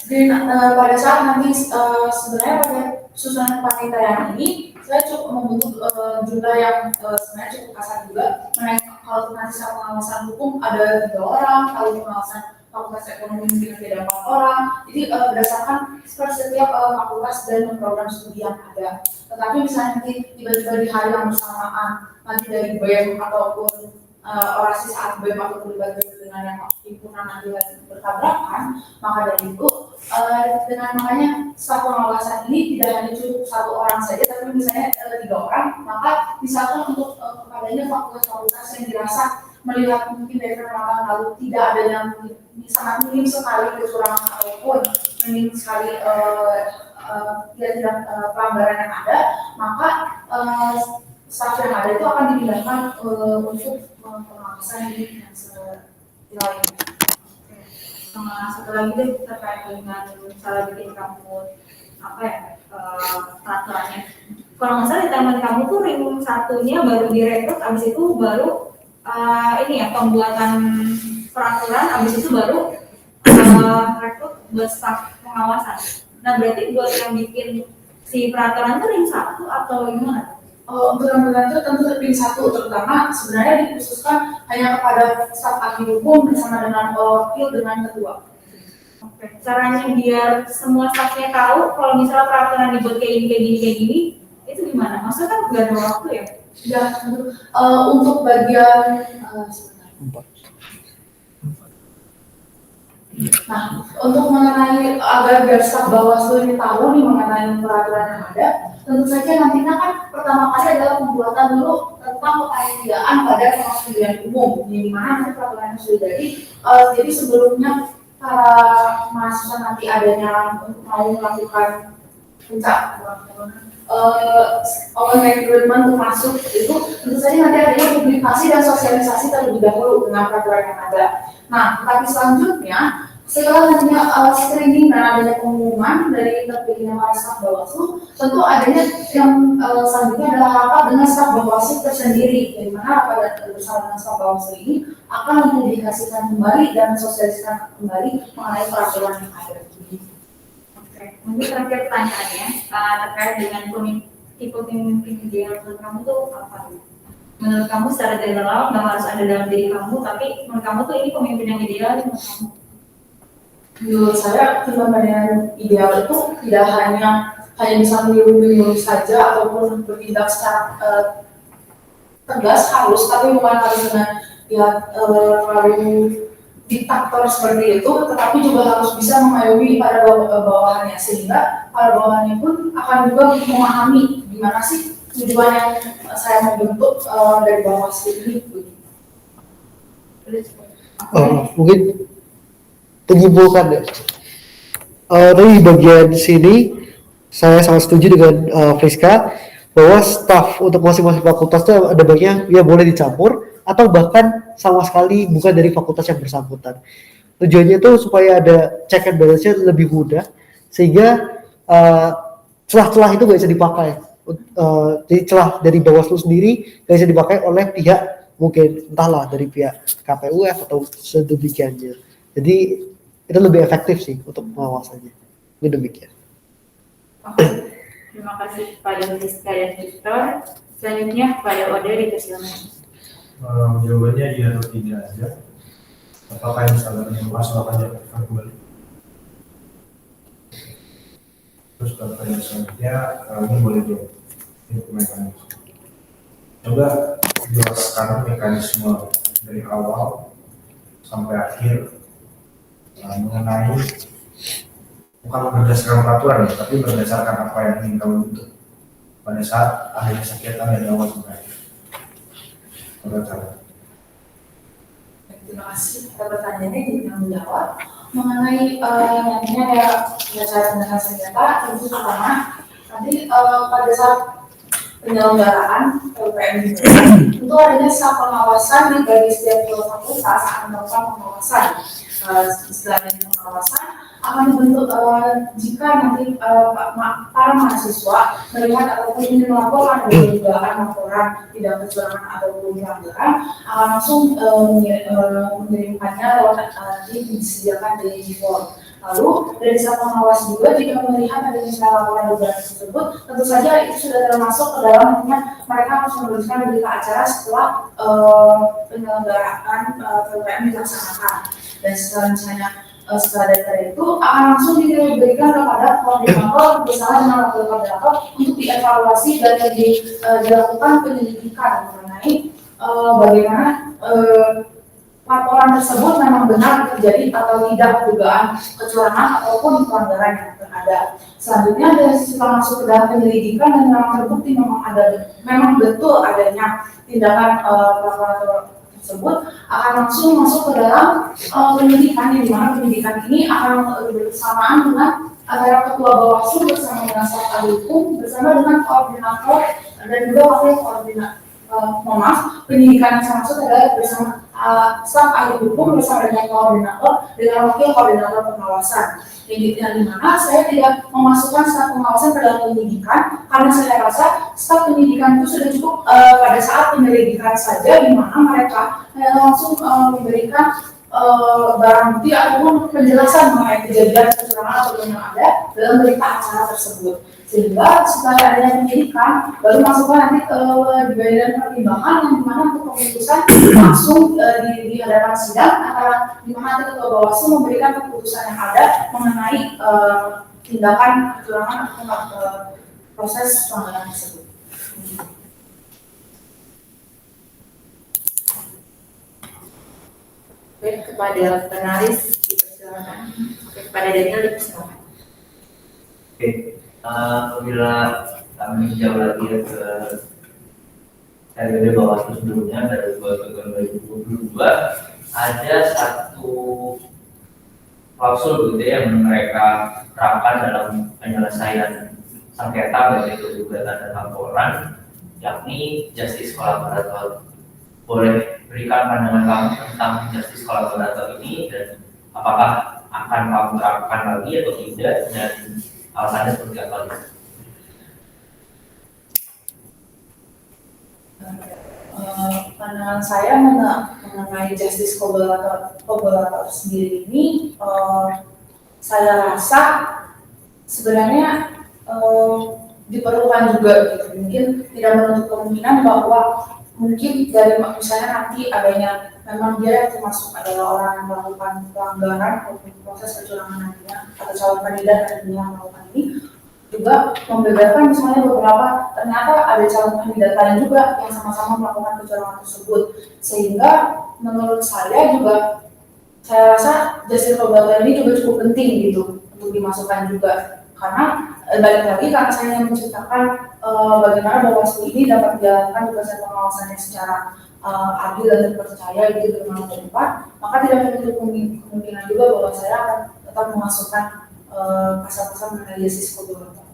pada saat nanti sebenarnya pada susunan panitia ini saya cukup membentuk jumlah yang sebenarnya cukup kasar juga. Mengenai kalau nanti saat pengawasan hukum ada 3 orang, kalau pengawasan fakultas ekonomi mungkin ada 4 orang. Jadi berdasarkan setiap fakultas dan program studi yang ada. Tetapi misalnya nanti tiba-tiba di hari yang bersamaan nanti dari BEM ataupun orasi saat BEM atau debat dengan yang himpunan nanti bertabrakan, maka dari itu dengan makanya staf pengawasan ini tidak hanya cukup 1 orang saja, tapi misalnya 3 orang, maka misalkan untuk kepadanya fakultas-fakultas yang dirasa melihat mungkin dari penerapan lalu tidak ada yang sangat minim sekali kecurangan ataupun minim sekali tidak pelanggaran yang ada, maka staf yang ada itu akan dipindahkan untuk pengawasan ini yang lain. Sama satu lagi deh terkait dengan cara bikin kamu apa ya peraturannya. Kalau nggak salah di taman kamu tuh ring satunya baru direkrut, abis itu baru ini ya pembuatan peraturan, abis itu baru rekrut buat staf pengawasan. Nah berarti buat yang bikin si peraturan itu ring 1 atau gimana? Untuk yang itu tentu ring 1 terutama sebenarnya dikhususkan hanya kepada staf ahli hukum bersama dengan wakil dengan ketua. Oke. Caranya biar semua stafnya tahu kalau misalnya peraturan dibuat kayak gini, itu gimana? Maksudnya kan nggak ada waktu ya? Ya, untuk bagian nah, untuk mengenai agar staf Bawaslu ini tahu nih mengenai peraturan yang ada, tentu saja nantinya kan pertama kali adalah pembuatan dulu tentang kepanitiaan pada pemilihan umum, di mana nanti peraturan sudah jadi sebelumnya para mahasiswa nanti adanya mau melakukan puncak open recruitment untuk masuk itu tentu saja nanti adanya publikasi dan sosialisasi terlebih dahulu dengan peraturan yang ada. Nah, tapi selanjutnya setelah nantinya screening dan adanya pengumuman dari terpilihnya para staf Bawaslu, tentu adanya yang selanjutnya adalah rapat dengan staf Bawaslu tersendiri, di mana rapat bersama dengan staf Bawaslu ini akan mempublikasikan kembali dan sosialisasikan kembali mengenai peraturan yang ada. Mungkin terakhir pertanyaannya terkait dengan tipe pemimpin ideal menurut kamu tuh apa? Menurut kamu secara general nggak harus ada dalam diri kamu, tapi menurut kamu tuh ini pemimpin yang ideal menurut kamu? Menurut saya pemimpin yang ideal itu tidak hanya bisa meniru saja ataupun bertindak secara tegas harus, tapi bukan harus dengan terlalu diktator seperti itu, tetapi juga harus bisa mengayomi pada bawahannya sehingga para bawahannya pun akan juga memahami gimana sih tujuan yang saya mau bentuk dari Bawaslu ini. Mungkin menyimpulkan ya. Dari bagian sini saya sangat setuju dengan Friska bahwa staf untuk masing-masing fakultas itu ada baiknya ya boleh dicampur atau bahkan sama sekali bukan dari fakultas yang bersangkutan. Tujuannya itu supaya ada check and balance-nya lebih mudah sehingga celah-celah itu nggak bisa dipakai. Jadi celah dari Bawaslu sendiri nggak bisa dipakai oleh pihak mungkin entahlah dari pihak KPUF atau sedemikiannya. Jadi itu lebih efektif sih untuk pengawasannya. Ini demikian. Oke, terima kasih kepada Rizka dan Victor. Selanjutnya kepada Ode di Kesilman. Jawabannya iya atau tidak aja. Apakah yang misalnya yang luas akan dilakukan kembali? Terus pertanyaan selanjutnya, ini boleh jawab. Ini mekanisme. Coba jelaskan mekanisme dari awal sampai akhir mengenai bukan berdasarkan peraturan ya, tapi berdasarkan apa yang ingin kamu bentuk pada saat adanya sengketa dari awal sampai akhir. Terima kasih atas pertanyaannya jadi yang menjawab mengenai nantinya ada cara penyelesaian sengketa. Tentu pertama nanti pada saat penyelenggaraan PPM ini tentu adanya staff pengawasan yang dari setiap fakultas akan melakukan pengawasan. Setelah dari pengawasan akan dibentuk jika nanti para mahasiswa melihat ataupun ingin melaporkan ada dugaan laporan tidak kecurangan ataupun pelanggaran akan langsung mengirimkannya lewat nanti disediakan di form. Lalu dari sisi pengawas juga jika melihat adanya laporan dugaan tersebut, tentu saja itu sudah termasuk ke dalam nantinya mereka harus menuliskan berita acara setelah penyelenggaraan PPM dilaksanakan. Dan setelah misalnya setelah data itu akan langsung diberikan kepada koordinator bersama dengan wakil koordinator untuk dievaluasi dan dilakukan penyelidikan mengenai bagaimana laporan tersebut memang benar terjadi atau tidak dugaan kecurangan ataupun pelanggaran yang ada. Selanjutnya dari setelah masuk ke dalam penyelidikan dan memang terbukti memang betul adanya tindakan pelanggaran tersebut akan langsung masuk ke dalam penyidikan, di mana penyidikan ini akan bersamaan dengan antara ketua Bawaslu bersama dengan staf ahli hukum bersama dengan koordinator dan juga wakil koordinator. Penyidikan yang saya maksud adalah bersama staf ahli hukum bersama dengan koordinator dengan wakil koordinator pengawasan. Yang dimana saya tidak memasukkan staf pengawasan ke dalam penyidikan karena saya rasa staf penyidikan itu sudah cukup pada saat penyelidikan saja, di mana mereka langsung memberikan barang bukti ataupun penjelasan mengenai kejadian kecurangan atau yang ada dalam berita acara tersebut. Sehingga setelah adanya penyidikan baru masukkan nanti ke bagian pertimbangan yang dimana untuk keputusan langsung di hadapan sidang antara dimana nanti ketua Bawaslu memberikan keputusan yang ada mengenai tindakan kecurangan atau proses pelanggaran tersebut. Baik, kepada penalis dipersilakan. Kepada Daniel dipersilakan. Oke. Apabila kami jauh lagi ke periode Bawaslu sebelumnya dari 2022 ada satu klausul gitu yang mereka terapkan dalam penyelesaian sengketa baik itu gugatan dan laporan, yakni justice collaborator. Boleh berikan pandangan kamu tentang justice collaborator ini dan apakah akan kamu terapkan lagi atau tidak dan alasannya seperti apa? Pandangan saya mengenai justice collaborator sendiri ini, saya rasa sebenarnya diperlukan juga gitu. Mungkin tidak menutup kemungkinan bahwa mungkin dari misalnya nanti adanya memang dia termasuk adalah orang yang melakukan pelanggaran atau proses kecurangan nantinya atau calon kandidat yang melakukan ini juga membeberkan misalnya beberapa ternyata ada calon kandidat lain juga yang sama-sama melakukan kecurangan tersebut, sehingga menurut saya juga saya rasa justice collaborator ini juga cukup penting gitu untuk dimasukkan juga karena balik lagi karena saya yang menciptakan bagaimana Bawaslu ini dapat menjalankan tugasnya pengawasannya secara adil dan terpercaya gitu dengan ke depan, maka tidak menutup kemungkinan juga bahwa saya akan tetap memasukkan pasal-pasal mengenai justice collaborator.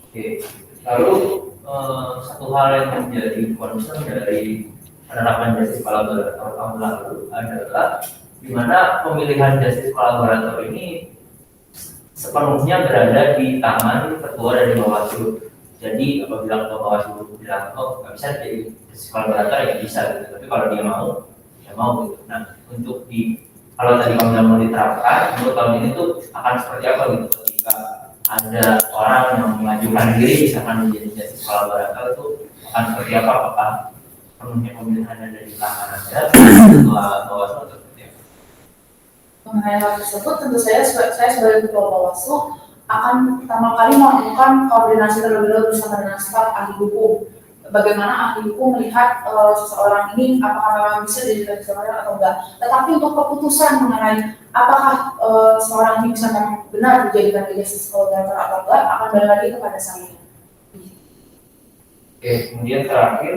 Oke, lalu satu hal yang menjadi concern dari penerapan justice collaborator tahun lalu adalah di mana pemilihan justice collaborator ini sepenuhnya berada di tangan ketua dari Bawaslu. Jadi apabila ketua Bawaslu bilang oh nggak bisa jadi justice kolaborator ya bisa gitu. Tapi kalau dia mau ya mau gitu. Nah untuk kalau tadi kamu bilang mau diterapkan, menurut kamu ini tuh akan seperti apa gitu ketika ada orang yang mengajukan diri misalkan menjadi justice kolaborator itu akan seperti apa? Apakah penuhnya pemilihan dari kalangan Anda ketua Bawaslu atau seperti apa? Mengenai hal tersebut, tentu saya sebagai ketua Bawaslu akan pertama kali melakukan koordinasi terlebih dahulu bersama dengan staf ahli hukum. Bagaimana ahli hukum melihat seseorang ini apakah memang bisa dijadikan seseorang atau enggak. Tetapi untuk keputusan mengenai apakah seseorang ini bisa memang benar dijadikan justice kolaborator atau enggak akan kembali lagi kepada saya. Oke, kemudian terakhir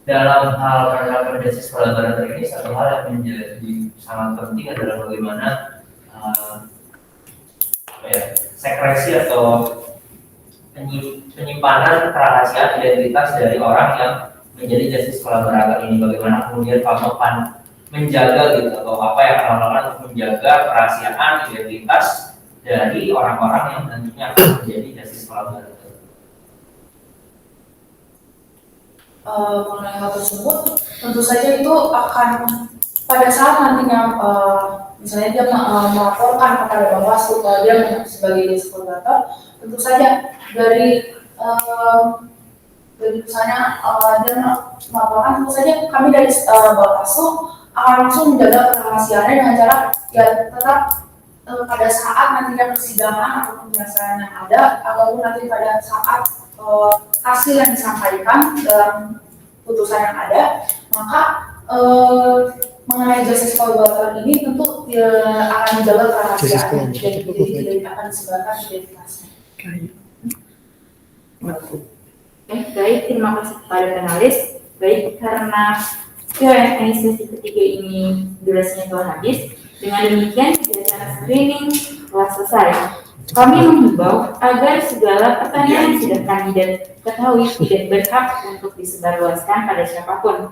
dalam hal penerapan justice kolaborator ini satu hal yang menjadi sangat penting adalah bagaimana sekresi atau penyimpanan kerahasiaan identitas dari orang yang menjadi justice kolaborator ini. Bagaimana kemudian kamu akan menjaga gitu atau apa yang akan melakukan untuk menjaga kerahasiaan identitas dari orang-orang yang nantinya akan menjadi justice kolaborator. Mengenai hal tersebut, tentu saja itu akan pada saat nantinya misalnya dia melaporkan kepada Bawaslu kalau dia sebagai justice kolaborator, tentu saja dari misalnya dia melaporkan, tentu saja kami dari Bawaslu akan langsung menjaga kerahasiaannya dengan cara ya tetap pada saat nantinya persidangan atau penyelesaian yang ada ataupun nanti pada saat hasil yang disampaikan dalam putusan yang ada, maka mengenai justice kolaborator ini tentu akan menjaga kerahasiaan jadi tidak akan disebarkan identitasnya. Baik, terima kasih kepada panelis. Baik, karena Q&A sesi ketiga ini durasinya telah habis, dengan demikian kegiatan screening telah selesai. Kami menghimbau agar segala pertanyaan yang sudah kandidat ketahui tidak berhak untuk disebarluaskan pada siapapun.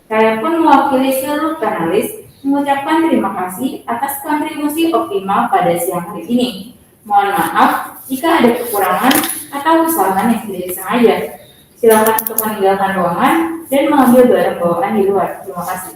Saya pun mewakili seluruh panelis mengucapkan terima kasih atas kontribusi optimal pada siang hari ini. Mohon maaf jika ada kekurangan atau kesalahan yang tidak disengaja. Silakan untuk meninggalkan ruangan dan mengambil barang bawaan di luar. Terima kasih.